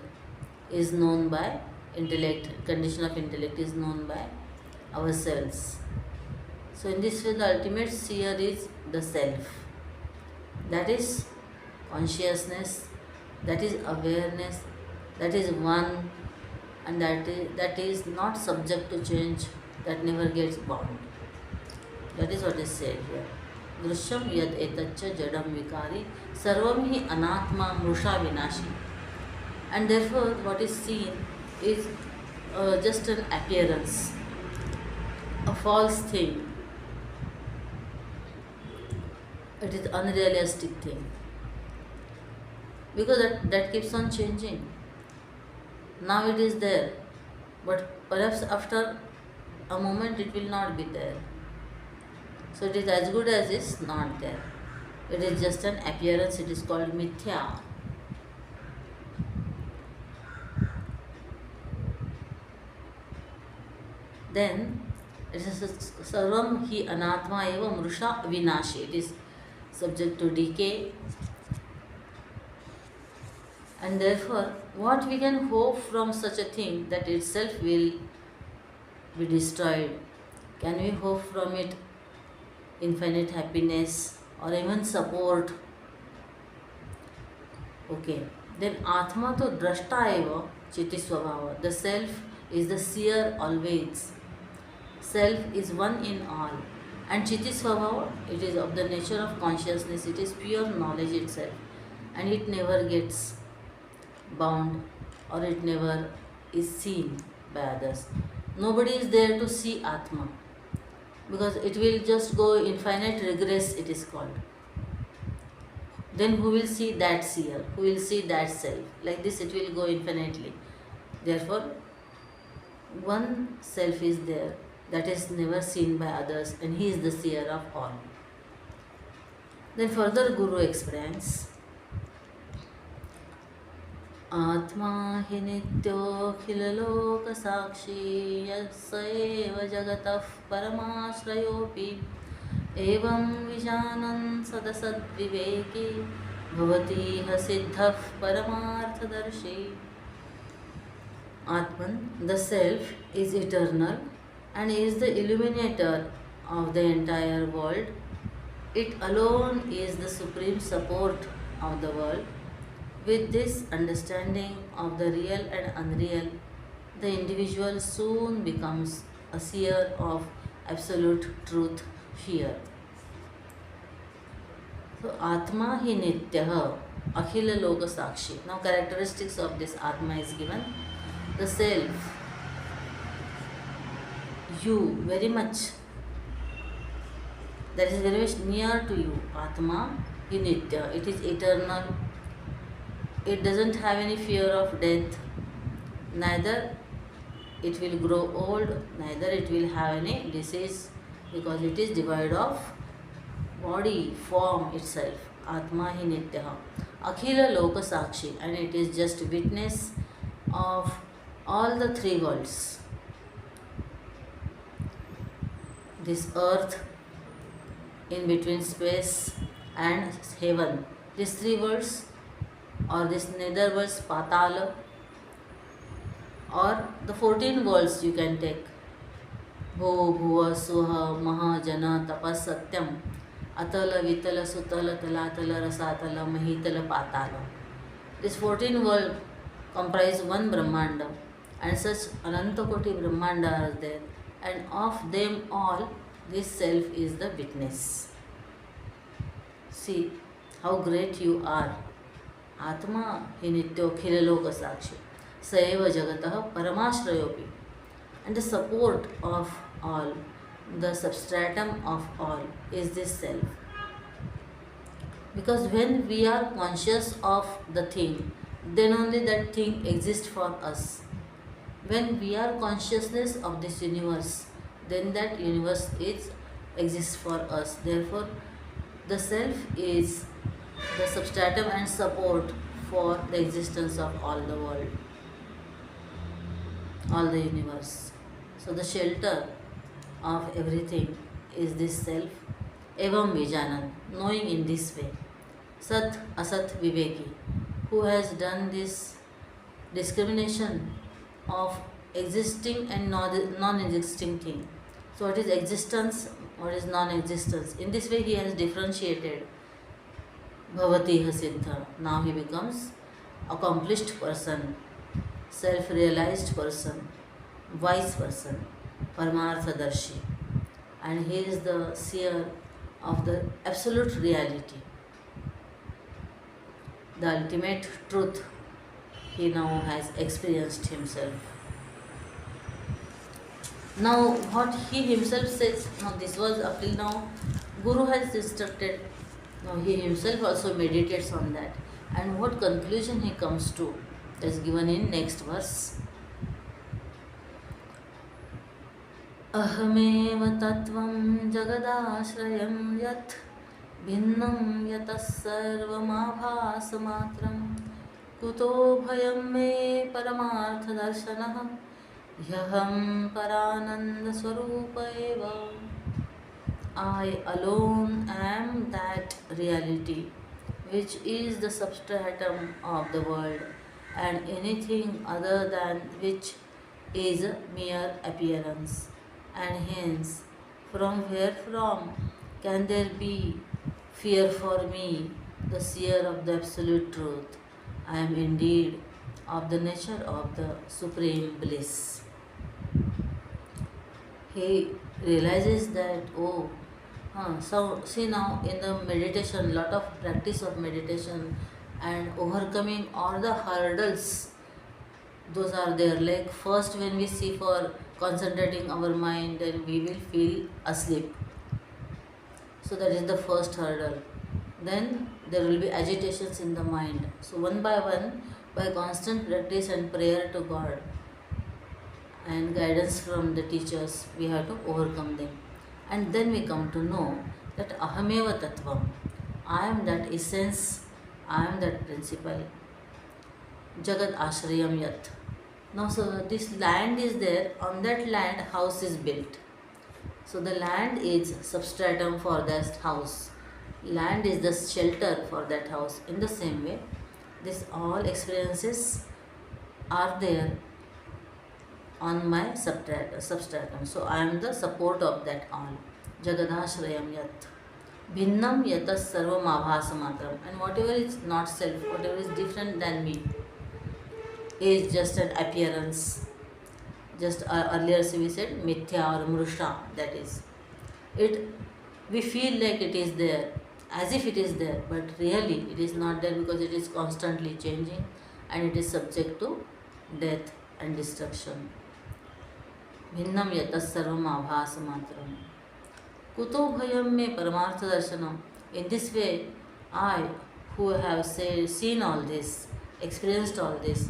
is known by intellect, condition of intellect is known by ourselves. So in this way the ultimate seer is the self. That is consciousness, that is awareness, that is one, and that is not subject to change, that never gets bound. That is what is said here. Drishyam yad etaccha jadam vikari sarvam hi anatma mrusha vinashi. And therefore what is seen is just an appearance, a false thing. It is unrealistic thing. Because that keeps on changing. Now it is there, but perhaps after a moment it will not be there. So it is as good as is not there. It is just an appearance, it is called mithya. Then it is sarvam hi anatma eva mrusha vinashi. It is subject to decay. And therefore, what we can hope from such a thing that itself will be destroyed? Can we hope from it infinite happiness or even support? Okay. Then Atma to drashta eva chiti swabhava. The self is the seer always. Self is one in all. And chiti swabhava, it is of the nature of consciousness. It is pure knowledge itself. And it never gets bound, or it never is seen by others. Nobody is there to see Atma, because it will just go infinite regress, it is called. Then who will see that seer? Who will see that self? Like this it will go infinitely. Therefore, one self is there that is never seen by others, and he is the seer of all. Then further Guru explains, Atma hi nityo khilaloka sakshi yasaiva jagatah paramashrayopi evam vijanan sadasad viveki bhavati hasiddhah paramarthadarshi. Atman, the self, is eternal and is the illuminator of the entire world. It alone is the supreme support of the world. With this understanding of the real and unreal, the individual soon becomes a seer of absolute truth here. So, Atma hi nityaha akhila loka sakshi. Now, characteristics of this Atma is given. The self, you, very much, that is very much near to you. Atma hi nitya, it is eternal. It doesn't have any fear of death, neither it will grow old, neither it will have any disease, because it is devoid of body, form itself. Atma hi nityaha. Akhila loka sakshi, and it is just witness of all the three worlds. This earth, in between space and heaven, these three worlds, or this nether worlds, patala, or the 14 worlds you can take. Bho, bhuva, suha, maha, jana, tapas, satyam, atala, vitala, sutala, talatala, rasatala, mahitala, patala. These 14 worlds comprise one Brahmanda, and such Anantakoti Brahmanda are there, and of them all, this self is the witness. See how great you are. Atma hi nityo khilaloka sakshi saeva jagatah paramashrayopi. And the support of all, the substratum of all, is this self. Because when we are conscious of the thing, then only that thing exists for us. When we are consciousness of this universe, then that universe exists for us. Therefore, the self is the substratum and support for the existence of all the world, all the universe. So the shelter of everything is this self. Evam vijanan, knowing in this way. Sat asat viveki, who has done this discrimination of existing and non-existing thing. So what is existence, what is non-existence? In this way he has differentiated Bhavati Siddha. Now he becomes accomplished person, self-realized person, wise person, Paramarthadarshi. And he is the seer of the absolute reality, the ultimate truth he now has experienced himself. Now what he himself says, now this was up till now, Guru has instructed, now he himself also meditates on that. And what conclusion he comes to is given in next verse. Ahamev tattvam jagadashrayam yat भिन्नं यतः सर्वमाभासमात्रं कुतो भयं मे परमार्थदर्शनः ह्यहं परानन्दस्वरूप एव. I alone am that reality which is the substratum of the world, and anything other than which is a mere appearance. And hence, from wherefrom can there be fear for me, the seer of the absolute truth? I am indeed of the nature of the supreme bliss. He realizes that, so see now in the meditation, lot of practice of meditation and overcoming all the hurdles, those are there. Like first when we see for concentrating our mind, then we will feel asleep. So that is the first hurdle. Then there will be agitations in the mind. So one by one, by constant practice and prayer to God and guidance from the teachers, we have to overcome them. And then we come to know that ahameva tattvam, I am that essence, I am that principle. Jagat ashrayam yat. Now so this land is there, on that land house is built. So the land is substratum for that house. Land is the shelter for that house. In the same way, this all experiences are there on my substratum. So I am the support of that all. Jagadashrayam yat. Bhinnam yatas sarvam abhasamatram. And whatever is not self, whatever is different than me, is just an appearance. Just earlier we said mithya or mrusha, that is. We feel like it is there, as if it is there, but really it is not there because it is constantly changing and it is subject to death and destruction. Bhinnam yatas sarvam abhasamatram. Kuto bhayam me paramartha darshanam. In this way, I, who have seen all this, experienced all this,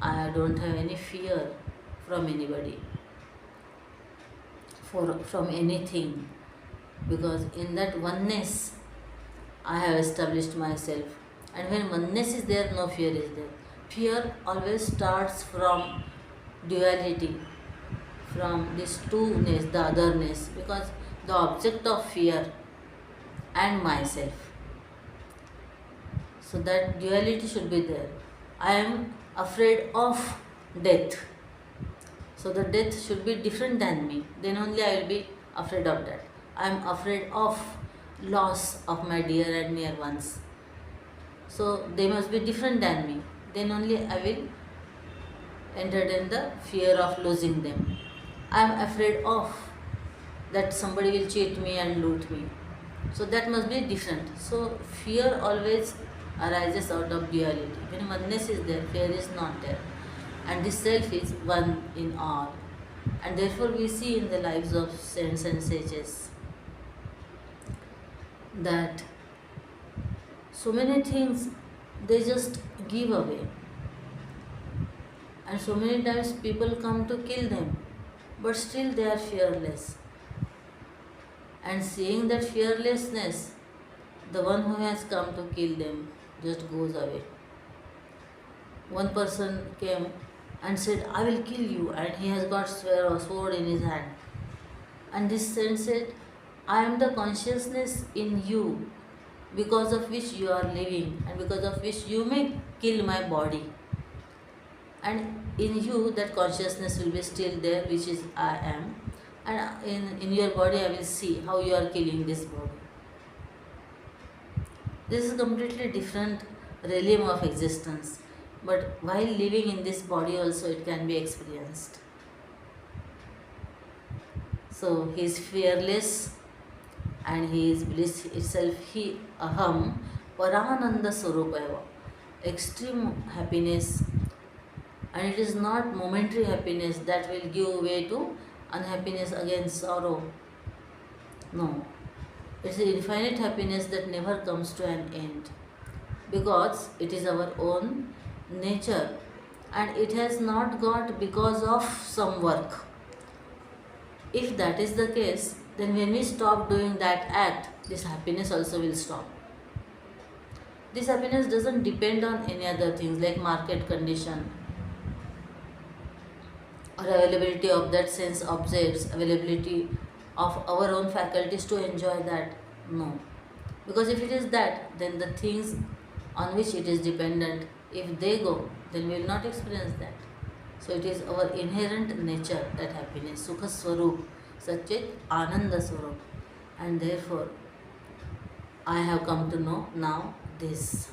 I don't have any fear from anybody, from anything, because in that oneness I have established myself. And when oneness is there, no fear is there. Fear always starts from duality, from this two-ness, the otherness, because the object of fear and myself. So that duality should be there. I am afraid of death. So the death should be different than me. Then only I will be afraid of that. I am afraid of loss of my dear and near ones. So they must be different than me. Then only I will entertain the fear of losing them. I am afraid of that somebody will cheat me and loot me. So that must be different. So fear always arises out of duality. When oneness is there, fear is not there. And this self is one in all. And therefore we see in the lives of saints and sages that so many things they just give away. And so many times people come to kill them, but still they are fearless. And seeing that fearlessness, the one who has come to kill them just goes away. One person came and said, I will kill you, and he has got a sword in his hand. And this saint said, I am the consciousness in you, because of which you are living, and because of which you may kill my body. And in you that consciousness will be still there, which is I am. and in your body I will see how you are killing this body. This is completely different realm of existence, but while living in this body also it can be experienced. So he is fearless and he is bliss itself. He aham parananda swarupaya, extreme happiness, and it is not momentary happiness that will give way to unhappiness, again sorrow. No, it's infinite happiness that never comes to an end, because it is our own nature and it has not got because of some work. If that is the case, then when we stop doing that act, this happiness also will stop. This happiness doesn't depend on any other things like market condition or availability of that sense objects, availability of our own faculties to enjoy that. No. Because if it is that, then the things on which it is dependent, if they go, then we will not experience that. So it is our inherent nature, that happiness, Sukha Swarup, Satchit Ananda Swarup. And therefore, I have come to know now this.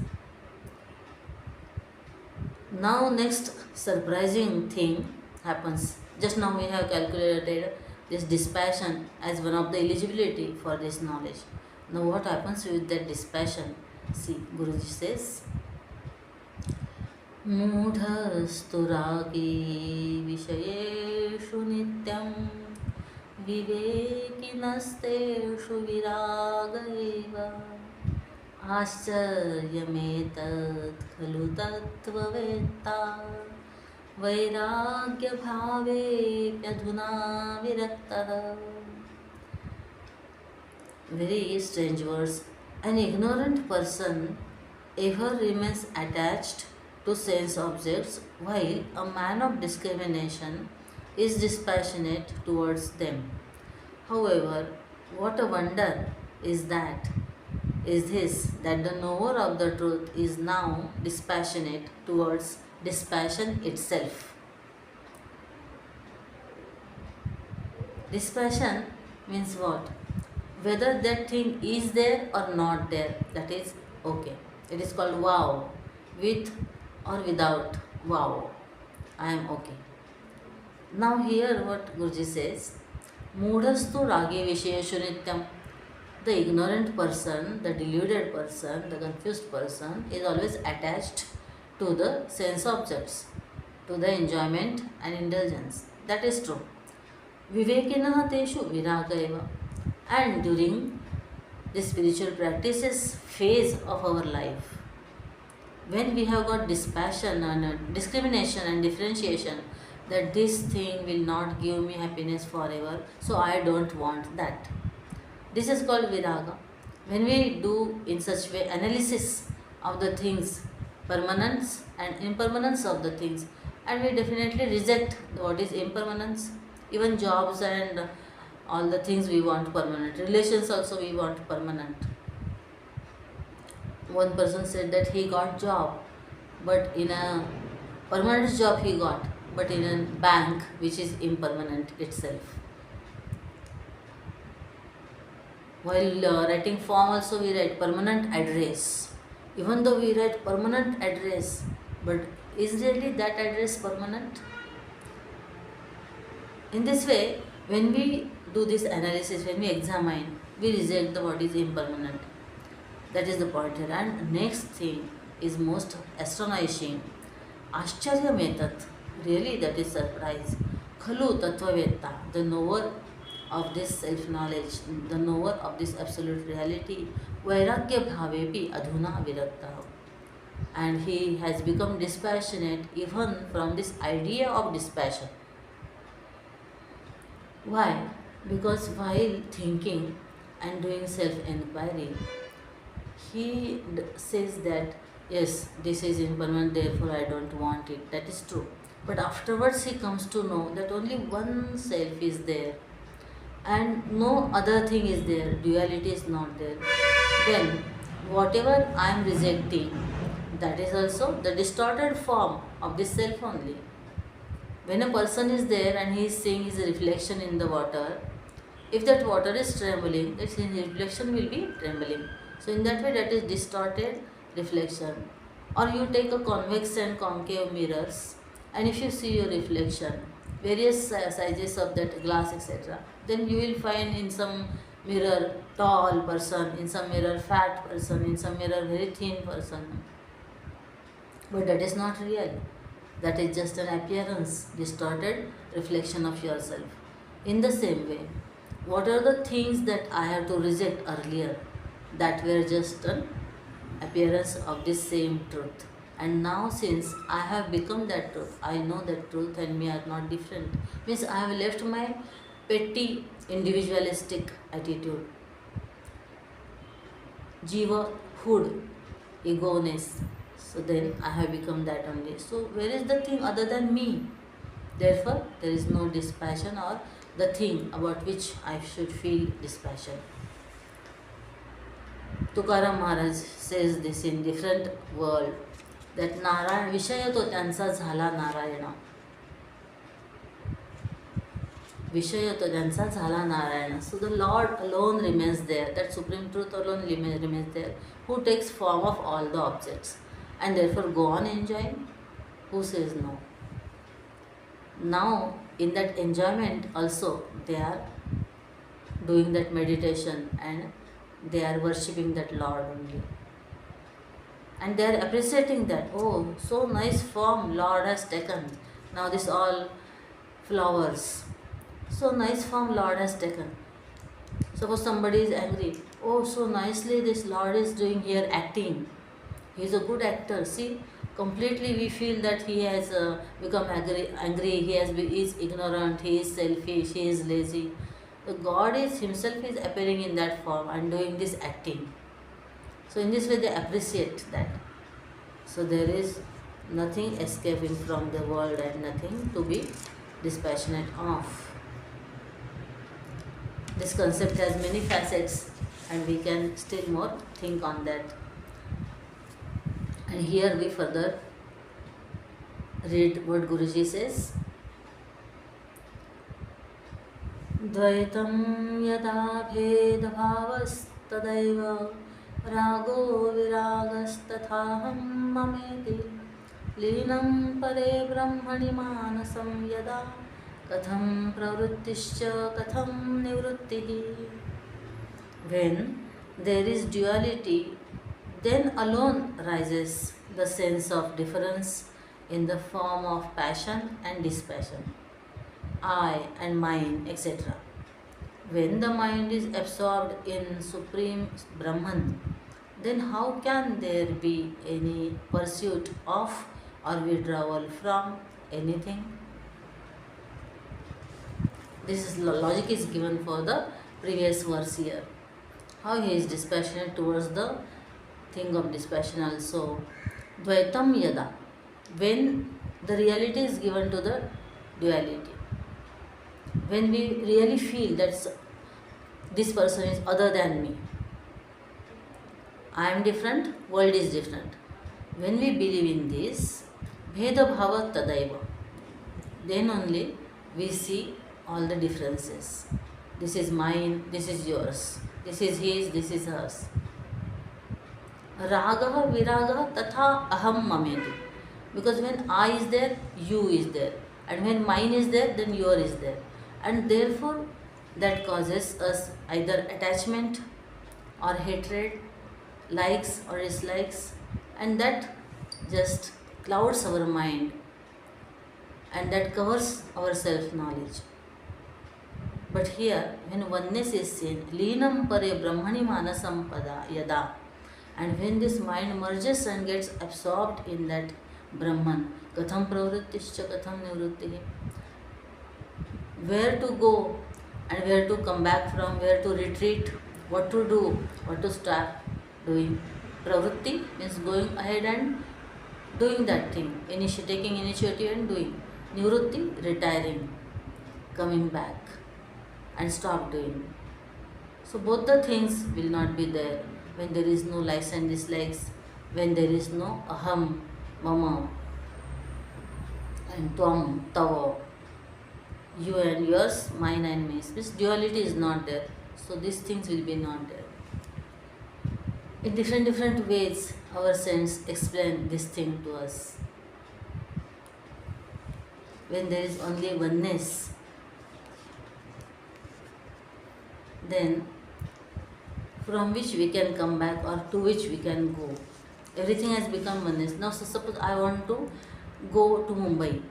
Now next surprising thing happens. Just now we have calculated this dispassion as one of the eligibility for this knowledge. Now what happens with that dispassion? See, Guruji says, मूढस्तु रागी विषयेषु नित्यं विवेकिनस्तेषु विराग एव आश्चर्यमेतत् खलु तत्त्ववेत्ता वैराग्यभावेऽप्यधुना विरक्तः. Very strange words. An ignorant person ever remains attached to sense objects, while a man of discrimination is dispassionate towards them. However, what a wonder is this, that the knower of the truth is now dispassionate towards dispassion itself. Dispassion means what? Whether that thing is there or not there, that is okay. It is called wow, with or without wow, I am okay. Now here what Guruji says, Moodhastu ragi vishayeshu nityam. The ignorant person, the deluded person, the confused person is always attached to the sense objects, to the enjoyment and indulgence. That is true. Vivekinaha teshu viraga eva. And during the spiritual practices phase of our life, when we have got dispassion and discrimination and differentiation, that this thing will not give me happiness forever, so I don't want that. This is called viraga. When we do in such way analysis of the things, permanence and impermanence of the things, and we definitely reject what is impermanence, even jobs and all the things we want permanent, relations also we want permanent. One person said that he got job, but in a permanent job he got, but in a bank which is impermanent itself. While writing form also we write permanent address. Even though we write permanent address, but is really that address permanent? In this way, when we do this analysis, when we examine, we reject the what is impermanent. That is the point here. And next thing is most astonishing. Ashcharya metat. Really that is surprise. Khalu tattvavetta. The knower of this self-knowledge, the knower of this absolute reality. Vairagya bhavepi adhuna virakta. And he has become dispassionate even from this idea of dispassion. Why? Because while thinking and doing self-inquiry, he says that yes, this is impermanent, therefore I don't want it. That is true. But afterwards he comes to know that only one self is there and no other thing is there, duality is not there. Then whatever I am rejecting, that is also the distorted form of this self only. When a person is there and he is seeing his reflection in the water, if that water is trembling, that his reflection will be trembling. So in that way, that is distorted reflection. Or you take a convex and concave mirrors, and if you see your reflection, various sizes of that glass, etc., then you will find in some mirror tall person, in some mirror fat person, in some mirror very thin person. But that is not real. That is just an appearance, distorted reflection of yourself. In the same way, what are the things that I have to reject earlier that were just an appearance of this same truth? And now, since I have become that truth, I know that truth and me are not different. Means I have left my petty individualistic attitude, jiva hood, ego-ness. So then I have become that only. So where is the thing other than me? Therefore, there is no dispassion or the thing about which I should feel dispassion. Tukaram Maharaj says this in different world, that Narayan विषय तो त्यांचा झाला नारायण, विषय तो त्यांचा झाला Narayan. So the Lord alone remains there, that supreme truth alone remains there, who takes form of all the objects, and therefore go on enjoying. Who says no? Now in that enjoyment also they are doing that meditation and they are worshipping that Lord only. And they are appreciating that, oh, so nice form Lord has taken. Now this all flowers, so nice form Lord has taken. Suppose somebody is angry, oh, so nicely this Lord is doing here acting. He is a good actor. See, completely we feel that he has become angry, he is ignorant, he is selfish, he is lazy. The God is himself is appearing in that form and doing this acting. So in this way they appreciate that. So there is nothing escaping from the world and nothing to be dispassionate of. This concept has many facets and we can still more think on that. And here we further read what Guruji says. Dvaitam yada bheda bhavas tadaiva rago viragas tathaham mameti linam pare brahmani manasam yada katham pravrittischa katham nivrittihi. When there is duality, then alone rises the sense of difference in the form of passion and dispassion, I and mine, etc. When the mind is absorbed in Supreme Brahman, then how can there be any pursuit of or withdrawal from anything? This is logic is given for the previous verse here. How he is dispassionate towards the thing of dispassion also. Dvaitam yada, when the reality is given to the duality, when we really feel that this person is other than me, I am different, world is different. When we believe in this, bheda bhava tadaiva, then only we see all the differences. This is mine, this is yours, this is his, this is hers. Ragaha viragaha tatha aham mameti. Because when I is there, you is there. And when mine is there, then your is there. And therefore, that causes us either attachment or hatred, likes or dislikes. And that just clouds our mind. And that covers our self-knowledge. But here, when oneness is seen, linam pare brahmani manasam pada yada, and when this mind merges and gets absorbed in that Brahman, katham pravrittischa katham nivrittihi, where to go and where to come back from, where to retreat, what to do, what to start doing. Pravritti means going ahead and doing that thing, taking initiative and doing. Nivritti, retiring, coming back and stop doing. So both the things will not be there when there is no likes and dislikes, when there is no aham, mama, and tvam, tava, you and yours, mine and me. This duality is not there. So these things will be not there. In different ways, our saints explain this thing to us. When there is only oneness, then from which we can come back or to which we can go. Everything has become oneness. Now, so suppose I want to go to Mumbai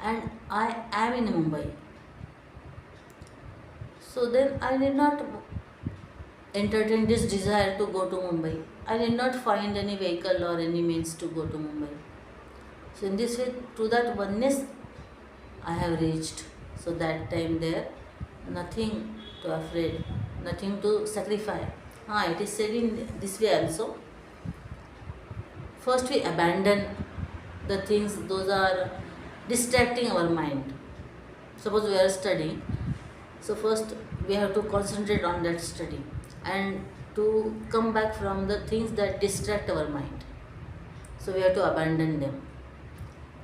and I am in Mumbai. So then I need not entertain this desire to go to Mumbai. I need not find any vehicle or any means to go to Mumbai. So in this way, to that oneness I have reached. So that time there, nothing to afraid, nothing to sacrifice. It is said in this way also. First we abandon the things, those are distracting our mind. Suppose we are studying, so first we have to concentrate on that study and to come back from the things that distract our mind. So we have to abandon them.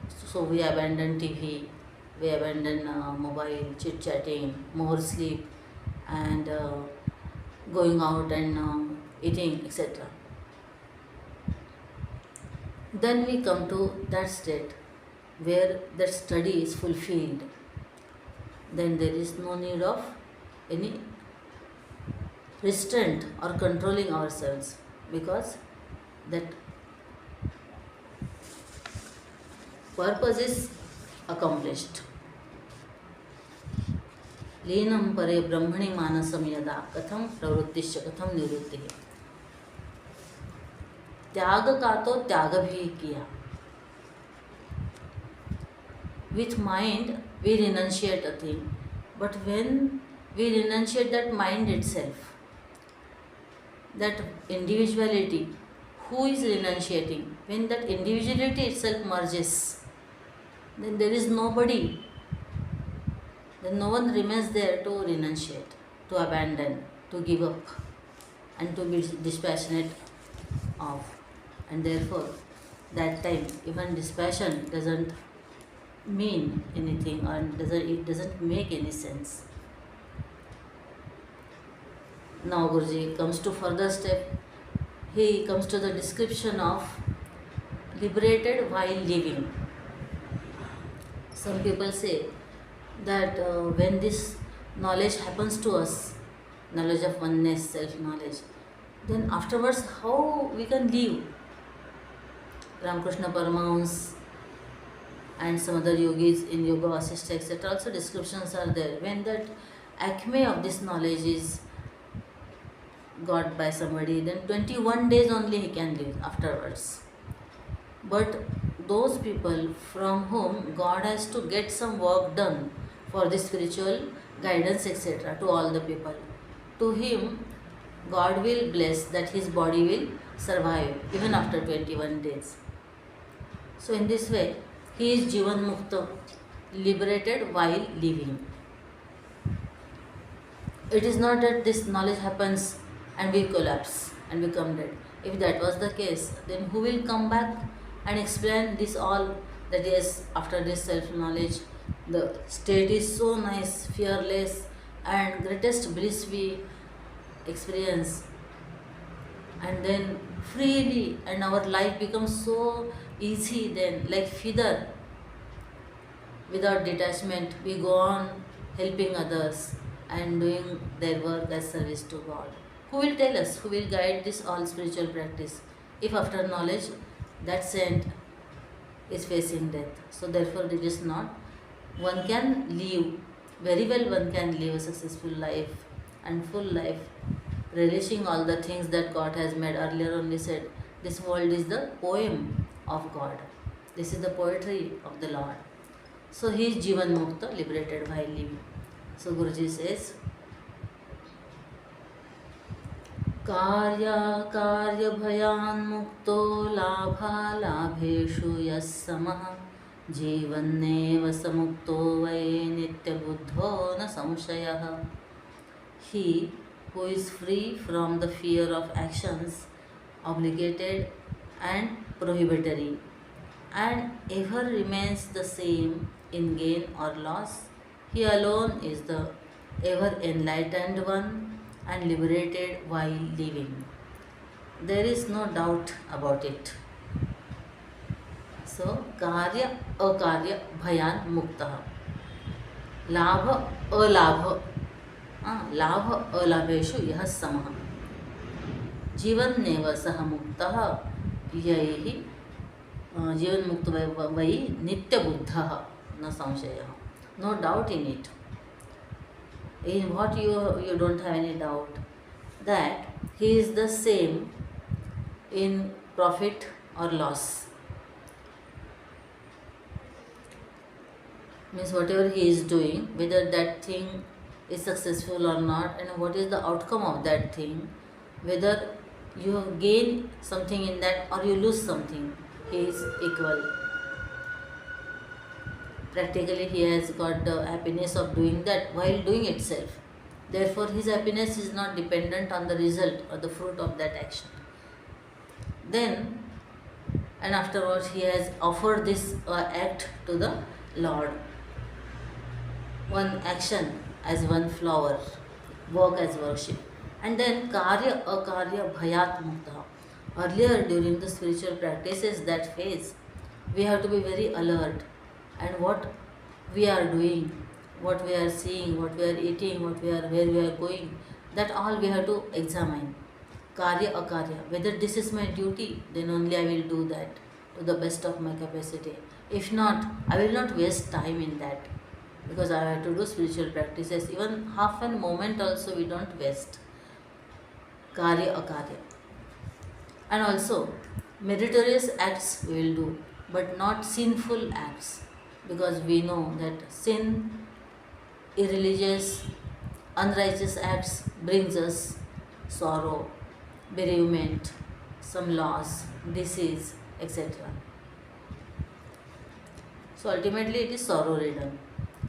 So we abandon TV, we abandon mobile, chit-chatting, more sleep and going out and eating, etc. Then we come to that state where that study is fulfilled. Then there is no need of any restraint or controlling ourselves, because that purpose is accomplished. लीनम परे ब्रह्मणि मानसम यदा कथम प्रवृत्तिश्च कथम निवृत्ति। त्याग का तो त्याग भी किया. With mind we renunciate a thing, but when we renunciate that mind itself, that individuality, who is renunciating? When that individuality itself merges, then there is nobody, then no one remains there to renunciate, to abandon, to give up and to be dispassionate of. And therefore that time even dispassion doesn't mean anything, or it doesn't make any sense. Now Guruji comes to further step. He comes to the description of liberated while living. Some people say that when this knowledge happens to us, knowledge of oneness, self-knowledge, then afterwards how we can live. Ramakrishna Paramahamsa and some other yogis in Yoga Vasishtha, etc. also descriptions are there. When that acme of this knowledge is got by somebody, then 21 days only he can live afterwards. But those people from whom God has to get some work done for the spiritual guidance, etc., to all the people, to him God will bless that his body will survive even after 21 days. So in this way, he is Jivan Mukta, liberated while living. It is not that this knowledge happens and we collapse and become dead. If that was the case, then who will come back and explain this all, that yes, after this self-knowledge, the state is so nice, fearless and greatest bliss we experience, and then freely, and our life becomes so easy then, like feather, without detachment, we go on helping others and doing their work as service to God. Who will tell us, who will guide this all spiritual practice, if after knowledge that saint is facing death? So therefore it is not. One can live, very well one can live a successful life and full life, relishing all the things that God has made. Earlier only said, this world is the poem of God. This is the poetry of the Lord. So he is Jivan Mukta, liberated while living. So Guruji says, Karya karya bhayan mukto labha labheshu yas samah jivanneva samukto vai nitya buddho na samshayah. He who is free from the fear of actions obligated and prohibitory, and ever remains the same in gain or loss. He alone is the ever enlightened one and liberated while living. There is no doubt about it. So, कार्य अकार्य भयान मुक्तः. लाभ अलाभ लाभ अलाभेषु यः समः. जीवन्नेव सः मुक्तः यैः जीवन मुक्त वै नित्यबुद्धः न संशयः. No doubt in it. In what you don't have any doubt, that he is the same in profit or loss. Means whatever he is doing, whether that thing is successful or not, and what is the outcome of that thing, whether you gain something in that or you lose something, he is equal. Practically he has got the happiness of doing that while doing itself. Therefore his happiness is not dependent on the result or the fruit of that action. Then, and afterwards he has offered this act to the Lord. One action as one flower, work as worship. And then karya akarya bhayat mukta. Earlier during the spiritual practices, that phase, we have to be very alert, and what we are doing, what we are seeing, what we are eating, where we are going, that all we have to examine. Karya akarya, whether this is my duty, then only I will do that to the best of my capacity. If not, I will not waste time in that, because I have to do spiritual practices. Even half a moment also we don't waste. Karya akarya. And also meritorious acts we will do, but not sinful acts, because we know that sin, irreligious, unrighteous acts brings us sorrow, bereavement, some loss, disease, etc. So ultimately it is sorrow ridden.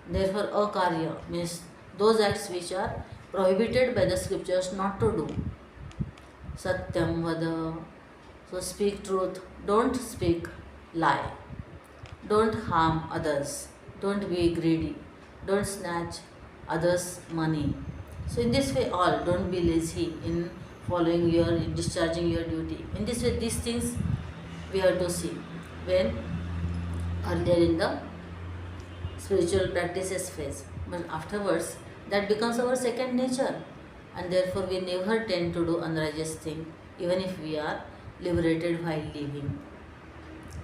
Therefore akarya means those acts which are prohibited by the scriptures not to do. Satyam vada, so speak truth, don't speak lie, don't harm others, don't be greedy, don't snatch others' money. So in this way all, don't be lazy in discharging your duty. In this way these things we have to see when earlier in the spiritual practices phase. But afterwards that becomes our second nature, and therefore we never tend to do unrighteous thing, even if we are liberated while living.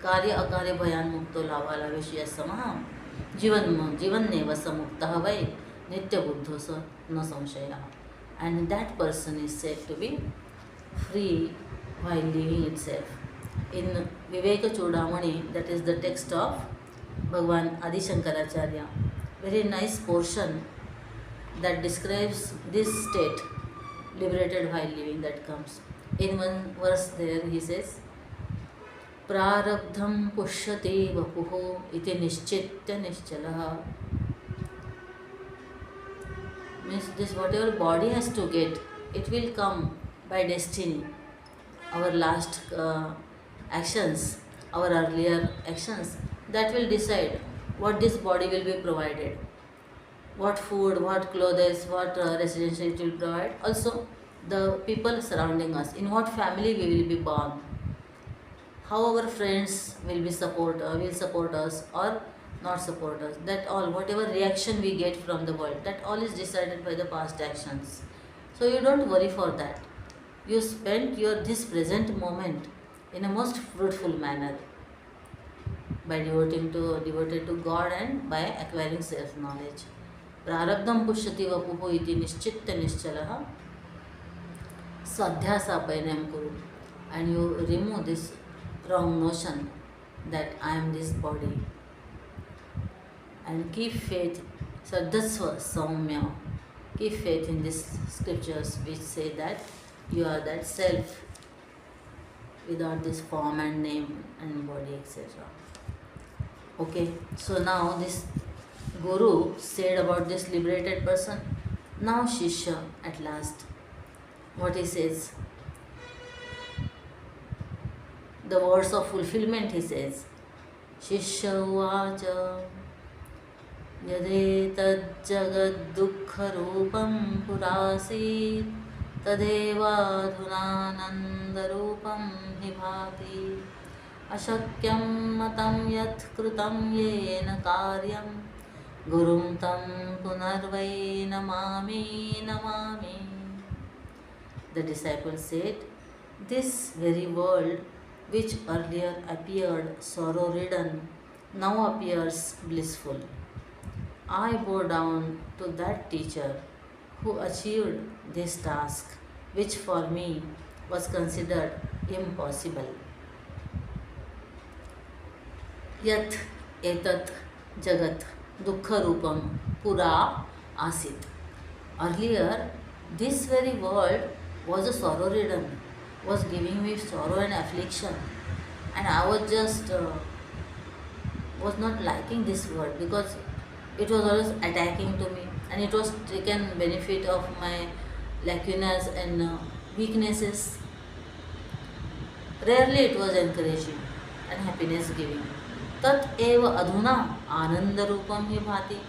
कार्य अकार्य भयान मुक्तो लाभालाभेषु समः जीवन्नेव स मुक्तः वै नित्यबुद्धो स न संशयः. And that person is said to be free while living itself. In Viveka Chudamani, that is the text of Bhagwan Adi Shankaracharya, very nice portion that describes this state, liberated while living, that comes. In one verse there he says, Prarabdham pushyate vapuho iti nischitya nischalaha. Means this whatever body has to get, it will come by destiny. Our last actions, our earlier actions, that will decide what this body will be provided, what food, what clothes, what residence it will provide. Also the people surrounding us, in what family we will be born, how our friends will support us or not support us. That all, whatever reaction we get from the world, that all is decided by the past actions. So you don't worry for that. You spend this present moment in a most fruitful manner by devoted to God and by acquiring self-knowledge. Prarabdham pushyati vapuho iti nischitya nischalaha swadhyasapayam kuru. And you remove this wrong notion that I am this body, and keep faith, sadhasva saumya, keep faith in these scriptures which say that you are that self without this form and name and body, etc. Okay, so now this Guru said about this liberated person. Now Shishya at last, what he says, the words of fulfillment he says, शिष्य उवाच यदेतज्जगद्दुःखरूपं पुरासीत् तदेवाधुनानन्दरूपं हि भाति अशक्यं मतं यत् कृतं येन कार्यं गुरुं तं पुनर्वै Namami Namami. The disciple said, "This very world, which earlier appeared sorrow-ridden, now appears blissful. I bow down to that teacher who achieved this task, which for me was considered impossible. Yat etat jagat dukkha rupam pura asit." Earlier, this very world was a sorrow ridden, was giving me sorrow and affliction, and I was just was not liking this world because it was always attacking to me, and it was taken benefit of my lacunas and weaknesses. Rarely it was encouraging and happiness giving. Tat eva adhuna ananda rupam hi bhati.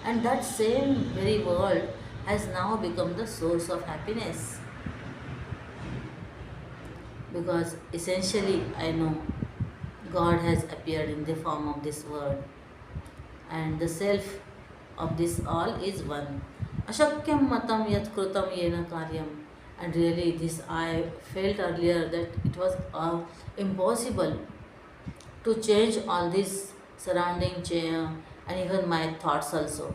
And that same very world has now become the source of happiness. Because essentially I know God has appeared in the form of this world, and the self of this all is one. Ashakyam matam yat krutam yena karyam. And really this I felt earlier that it was impossible to change all this surrounding and even my thoughts also,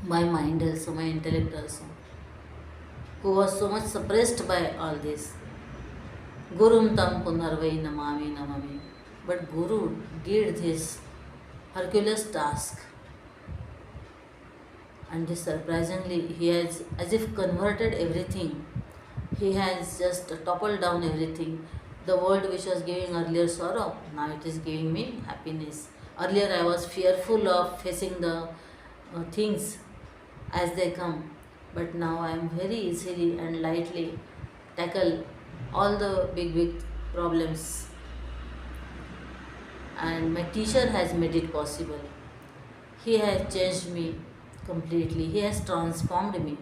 my mind also, my intellect also, who was so much suppressed by all this. Gurum tam punarvai namami namami. But Guru did this Herculean task, and this surprisingly he has as if converted everything. He has just toppled down everything. The world which was giving earlier sorrow, now it is giving me happiness. Earlier I was fearful of facing the things as they come, but now I am very easily and lightly tackle all the big problems, and my teacher has made it possible. He has changed me completely. He has transformed me,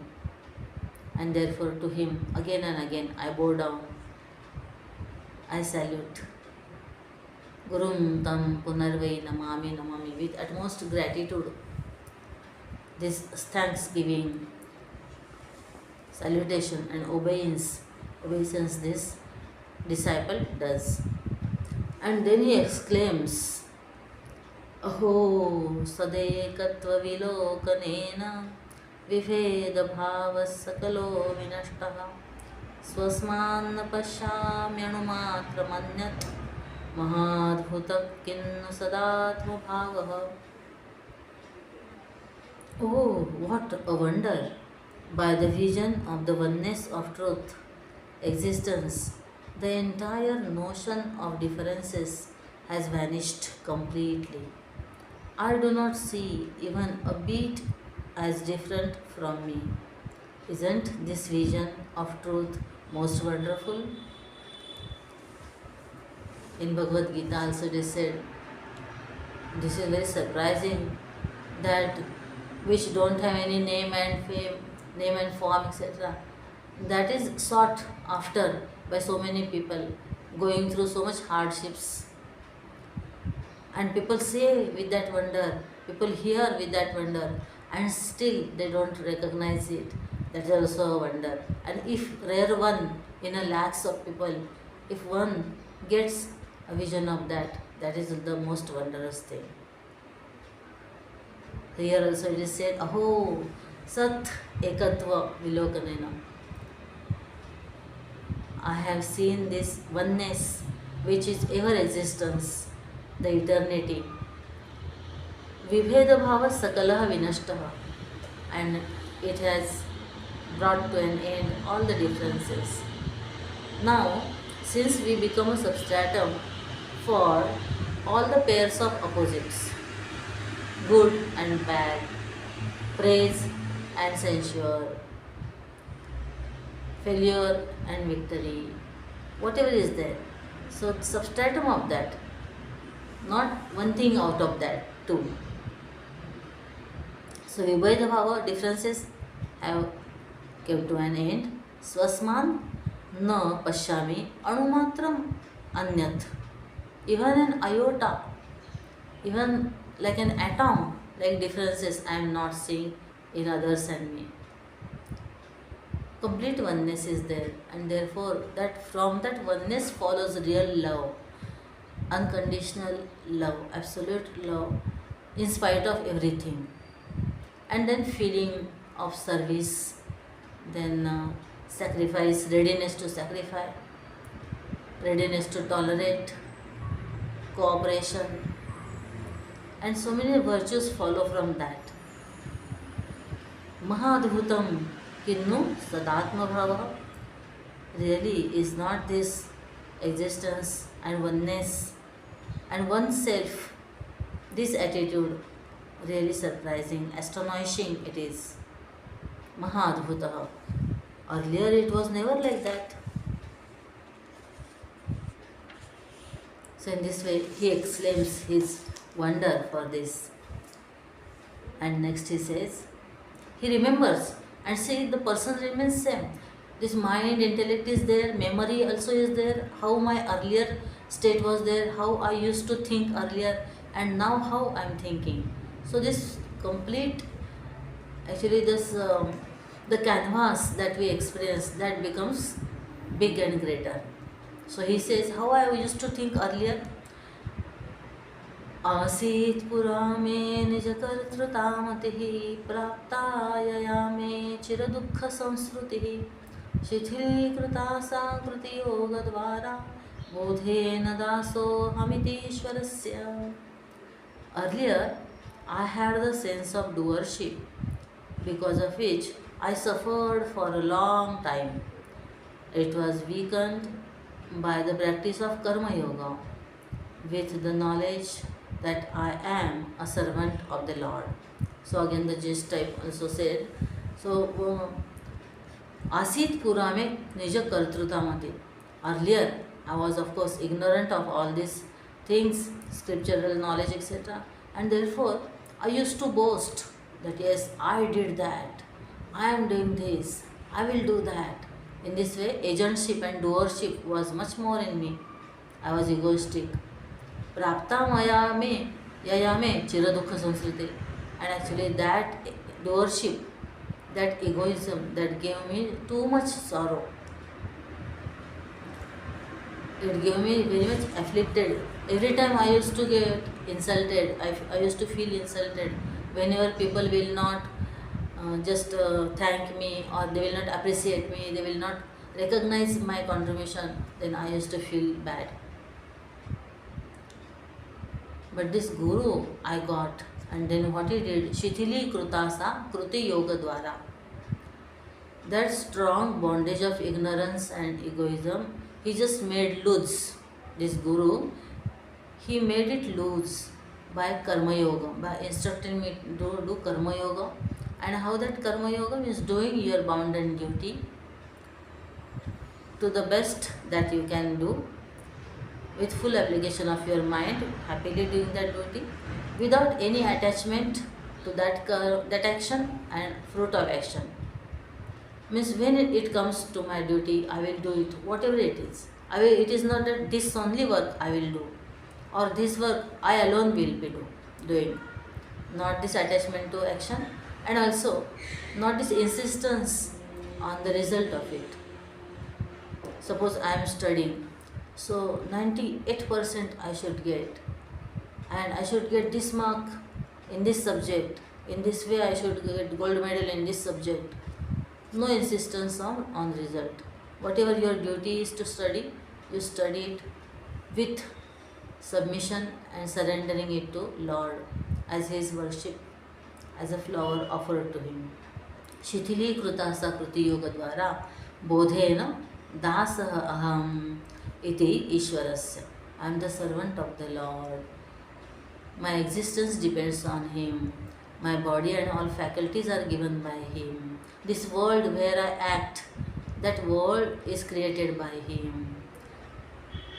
and therefore to him again and again I bow down, I salute. Gurum tam punarvai namami namami. With utmost gratitude, this thanksgiving, salutation and obeisance this disciple does. And then he exclaims, "Aho sadekatva vilokanena viveda bhava sakalo vinashtaha swasman pashyamyanumatra mahadbhutak kinnu sadatma bhavaha." Oh, what a wonder! By the vision of the oneness of truth, existence, the entire notion of differences has vanished completely. I do not see even a beat as different from me. Isn't this vision of truth most wonderful? In Bhagavad Gita also it is said, this is very surprising, that which don't have any name and fame, name and form, etc., that is sought after by so many people going through so much hardships. And people say with that wonder, people hear with that wonder, and still they don't recognize it. That is also a wonder. And if rare one in a lakhs of people, if one gets a vision of that, that is the most wondrous thing. Here also it is said, "Aho sat ekatva vilokanena." I have seen this oneness which is ever existence, the eternity. Vibheda bhava sakalaha vinashtaha. And it has brought to an end all the differences. Now, since we become a substratum for all the pairs of opposites, good and bad, praise and censure, failure and victory, whatever is there. So substratum of that, not one thing out of that too. So Vibheda Bhava differences have came to an end. Swasman na pashyami anumatram anyat. Even an iota, even like an atom, like differences I am not seeing in others and me. Complete oneness is there, and therefore that from that oneness follows real love, unconditional love, absolute love, in spite of everything. And then feeling of service, then sacrifice, readiness to sacrifice, readiness to tolerate, cooperation, and so many virtues follow from that. Mahadbhutam kinnu sadatma bhava. Really is not this existence and oneness and oneself, this attitude really surprising, astonishing it is. Mahadbhutaha. Earlier it was never like that. So in this way he exclaims his wonder for this. And next he says, he remembers and see the person remains same. This mind, intellect is there, memory also is there, how my earlier state was there, how I used to think earlier, and now how I am thinking. So this complete, actually this the canvas that we experience, that becomes big and greater. So he says, how I used to think earlier. आसीत् पुरा मे निजकर्तृतामतिः प्राप्ता यया मे चिरदुःखसंस्कृतिः शिथिलीकृता सा कृतियोगद्वारा बोधेन दासोऽहमितीश्वरस्य. Earlier, I had the sense of doership, because of which I suffered for a long time. It was weakened by the practice of Karma Yoga, with the knowledge that I am a servant of the Lord. So again the gist type also said. So Asit Purame Nija Kartrutamati. Earlier I was of course ignorant of all these things, scriptural knowledge, etc. And therefore I used to boast that yes, I did that, I am doing this, I will do that. In this way agentship and doership was much more in me. I was egoistic. Prapta maya me yaya me chiradukha samsriti. And actually that doership, that egoism, that gave me too much sorrow. It gave me very much afflicted. Every time I used to get insulted, I used to feel insulted whenever people will not just thank me, or they will not appreciate me, they will not recognize my contribution, then I used to feel bad. But this Guru I got, and then what he did, Shithili Krutasa Kruti Yoga Dwara. That strong bondage of ignorance and egoism, he just made loose. This Guru, he made it loose by Karma Yoga, by instructing me to do Karma Yoga. And how that Karma Yoga means doing your bounden duty to the best that you can do, with full application of your mind, happily doing that duty, without any attachment to that action and fruit of action. Means when it comes to my duty, I will do it, whatever it is. It is not that this only work I will do, or this work I alone will be doing. Not this attachment to action, and also not this insistence on the result of it. Suppose I am studying, so 98% I should get, and I should get this mark in this subject, in this way I should get gold medal in this subject. No insistence on result. Whatever your duty is to study, you study it with submission and surrendering it to Lord as his worship, as a flower offered to him. Shithili krutasa kruti yoga dvara bodhena dasah aham iti ishwarasya. I am the servant of the Lord. My existence depends on him. My body and all faculties are given by him. This world where I act, that world is created by him.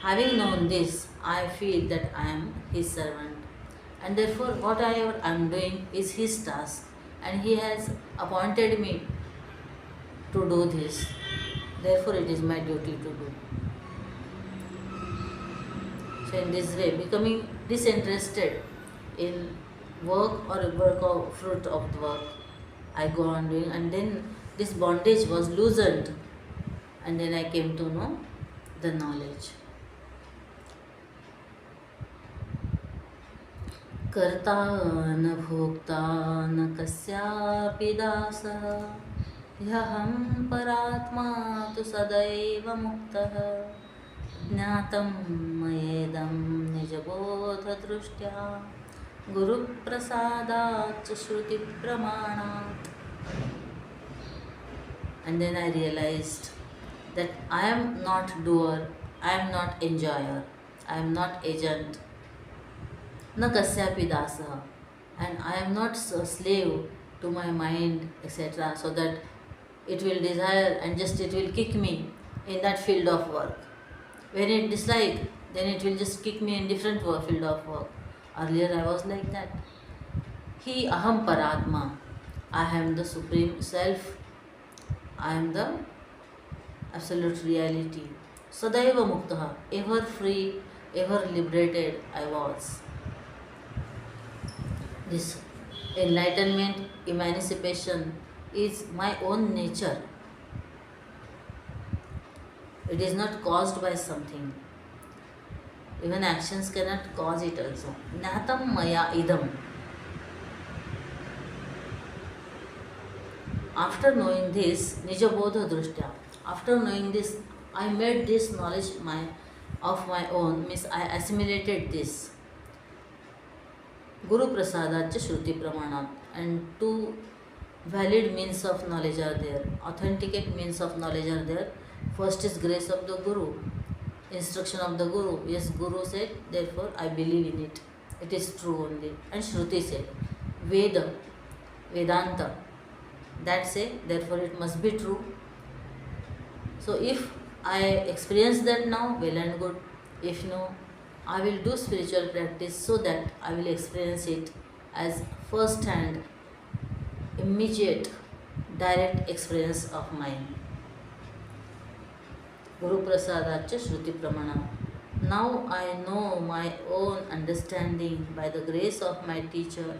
Having known this, I feel that I am his servant, and therefore whatever I am doing is his task, and he has appointed me to do this. Therefore, it is my duty to do. So, in this way, becoming disinterested in work or work of fruit of the work, I go on doing, and then this bondage was loosened, and then I came to know the knowledge. कर्ता न भोक्ता न कस्यापि दासः ह्यहं परात्मा तु सदैव मुक्तः ज्ञातं मयेदं निजबोधदृष्ट्या गुरुप्रसादात् च श्रुतिप्रमाणात्. And then I realized that I am not doer, I am not enjoyer, I am not agent, na kasyapi dasa, and I am not a slave to my mind, etc., so that it will desire and just it will kick me in that field of work. When it dislike, then it will just kick me in different field of work. Earlier I was like that. He aham paratma, I am the supreme self, I am the absolute reality. Sadaiva muktaha, ever free, ever liberated I was. This enlightenment, emancipation is my own nature. It is not caused by something. Even actions cannot cause it also. Natam maya idam. After knowing this, nijabodha drushtya, after knowing this, I made this knowledge of my own, means I assimilated this. Guru Prasadat Shruti Pramanat, and two valid means of knowledge are there, authenticate means of knowledge are there. First is grace of the Guru, instruction of the Guru. Yes, Guru said, therefore I believe in it. It is true only. And Shruti said, Veda, Vedanta, that say, therefore it must be true. So if I experience that now, well and good. If no, I will do spiritual practice so that I will experience it as first hand, immediate, direct experience of mine. Guru Prasadacha Shruti Pramana. Now I know my own understanding by the grace of my teacher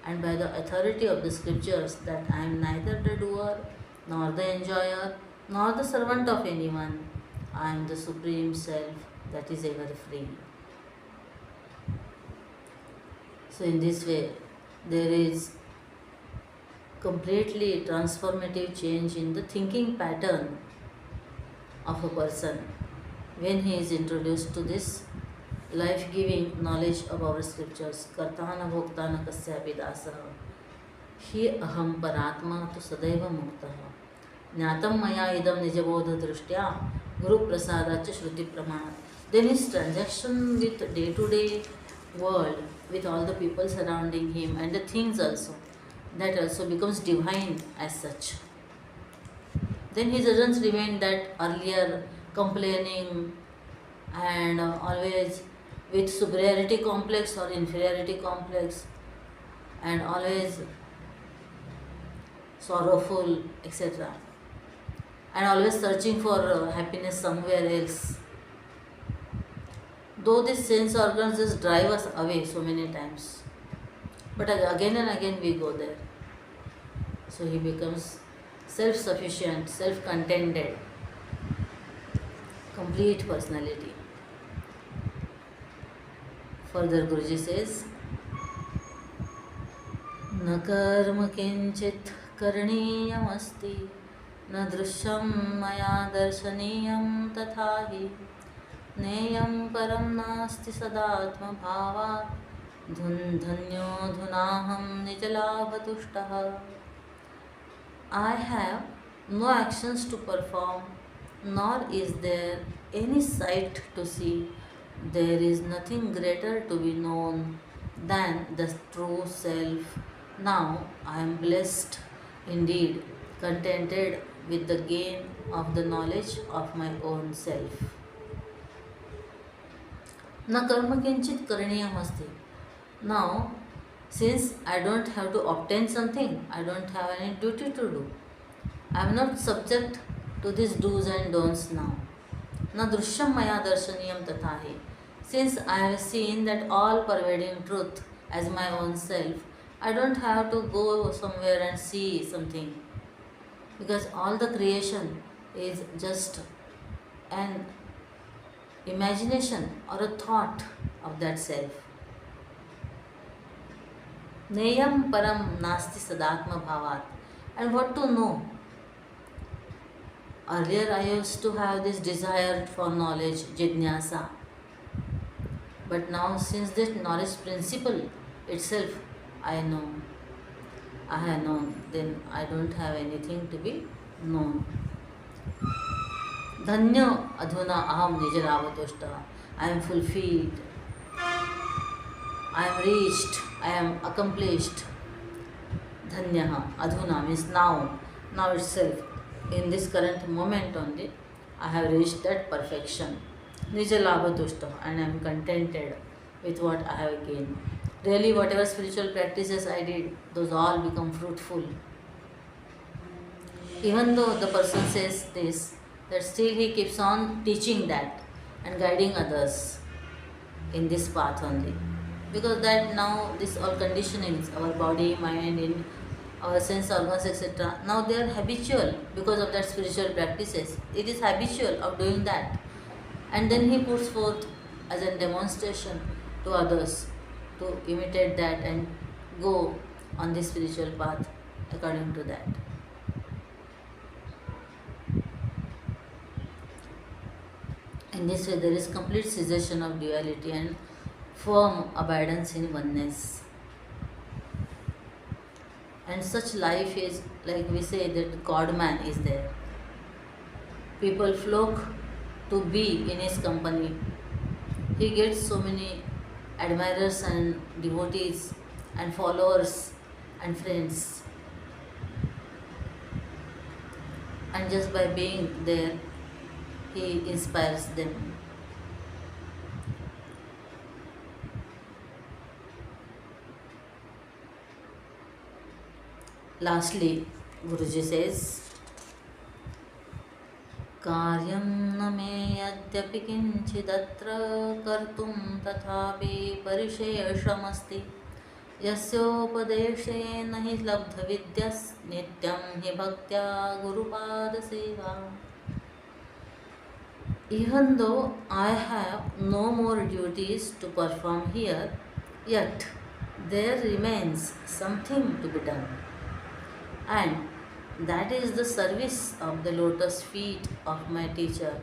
and by the authority of the scriptures that I am neither the doer, nor the enjoyer, nor the servant of anyone. I am the Supreme Self that is ever free. So in this way, there is completely transformative change in the thinking pattern of a person when he is introduced to this life-giving knowledge of our scriptures. Kartana bhoktana kasyapi dasaha hi aham paratma tu sadaiva muktaha jnatam maya idam nijabodha drushtya guru prasadacha shruti pramana. Then his transaction with day-to-day world, with all the people surrounding him and the things also, that also becomes divine as such. Then he doesn't remain that earlier complaining and always with superiority complex or inferiority complex and always sorrowful, etc. and always searching for happiness somewhere else. Though these sense organs just drive us away so many times, but again and again we go there. So he becomes self-sufficient, self-contented, complete personality. Further Guruji says, न कर्म किंचित करणीयमस्ति न दृश्यं मया दर्शनीयं तथा हि नेयं परं नास्ति सदात्मभावात् धन्योऽधुनाहं निजलाभतुष्टः. I have no actions to perform, nor is there any sight to see. There is nothing greater to be known than the true self. Now I am blessed, indeed, contented with the gain of the knowledge of my own self. Na karma kinchit karaniyam asti. Now, since I don't have to obtain something, I don't have any duty to do. I am not subject to these do's and don'ts now. Na drishyam maya darshaniyam tathahi. Since I have seen that all pervading truth as my own self, I don't have to go somewhere and see something, because all the creation is just an imagination or a thought of that self. Neyam param nasti sadatma bhavat. And what to know? Earlier I used to have this desire for knowledge, Jnyana. But now, since this knowledge principle itself I know, I have known, then I don't have anything to be known. Dhanya adhuna aham nijaravadoshta. I am fulfilled, I am reached, I am accomplished. Dhanyaha adhuna means now, now itself, in this current moment only, I have reached that perfection. Nijalabhatushta, and I am contented with what I have gained. Really, whatever spiritual practices I did, those all become fruitful. Even though the person says this, that still he keeps on teaching that and guiding others in this path only. Because that now, this all conditionings, our body, mind, in our sense organs, etc., now they are habitual because of that spiritual practices. It is habitual of doing that. And then he puts forth as a demonstration to others to imitate that and go on this spiritual path according to that. In this way, there is complete cessation of duality and firm abidance in oneness. And such life is, like we say, that God man is there. People flock to be in his company. He gets so many admirers and devotees and followers and friends. And just by being there, he inspires them. Lastly, Guruji says, कार्यं न मे यद्यपि किञ्चिदत्र कर्तुं तथापि परिशेषमस्ति यस्योपदेशेन हि लब्धविद्यस् नित्यं हि भक्त्या गुरुपादसेवा. Even though I have no more duties to perform here, yet there remains something to be done, and that is the service of the lotus feet of my teacher,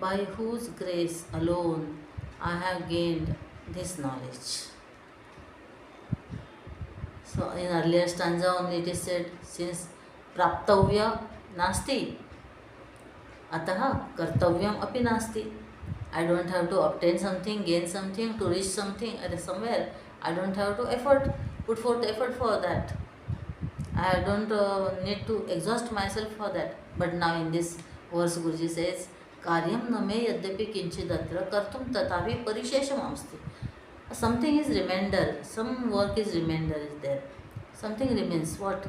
by whose grace alone I have gained this knowledge. So in earlier stanza only it is said, since praptavya nasti, ataha kartavyam api nasti. I don't have to obtain something, gain something, to reach something somewhere. I don't have to put forth effort for that. I don't need to exhaust myself for that. But now in this verse Guruji says, Karyam name yadyapi kinchidatra kartum tatavi parishesham amsti. Something is remainder, some work is remainder is there. Something remains. What?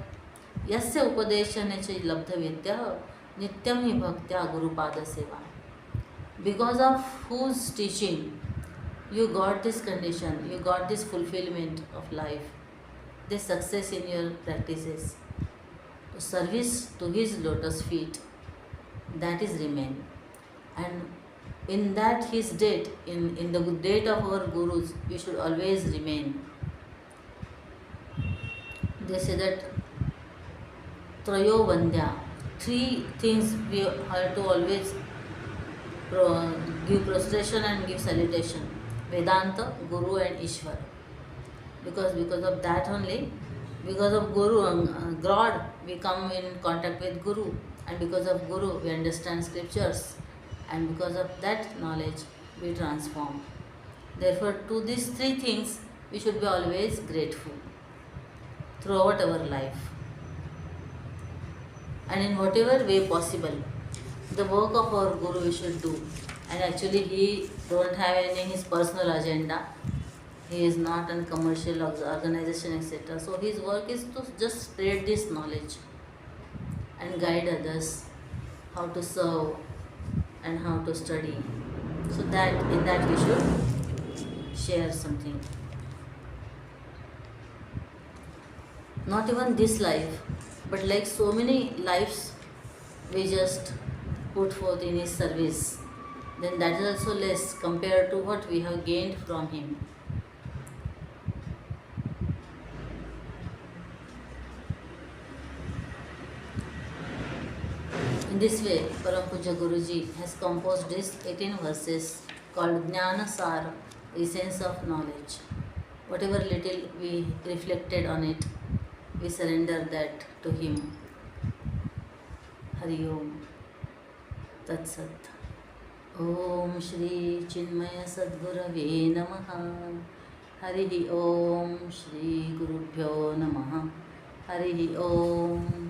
Yasya upadeshane cha labdha vidya nityam hi bhaktya gurupada seva. Because of whose teaching you got this condition, you got this fulfillment of life, this success in your practices, to service to his lotus feet, that is remain. And in that his date, in the date of our gurus, we should always remain. They say that Trayo Vandya, three things we have to always give prostration and give salutation: Vedanta, Guru and Ishwar. Because of that only, because of Guru, God, we come in contact with Guru, and because of Guru we understand scriptures, and because of that knowledge we transform. Therefore, to these three things we should be always grateful throughout our life, and in whatever way possible, the work of our Guru we should do, and actually he don't have any his personal agenda. He is not a commercial organization, etc. So his work is to just spread this knowledge and guide others how to serve and how to study. So that in that we should share something. Not even this life, but like so many lives we just put forth in his service, then that is also less compared to what we have gained from him. In this way, Param Poojya Guruji has composed these 18 verses called Jnyana Saara, essence of knowledge. Whatever little we reflected on it, we surrender that to him. Hari Om Tat Sat. Om Shri Chinmaya Sadgurave Namaha. Hari Om Shri Gurubhyo Namaha. Hari Om.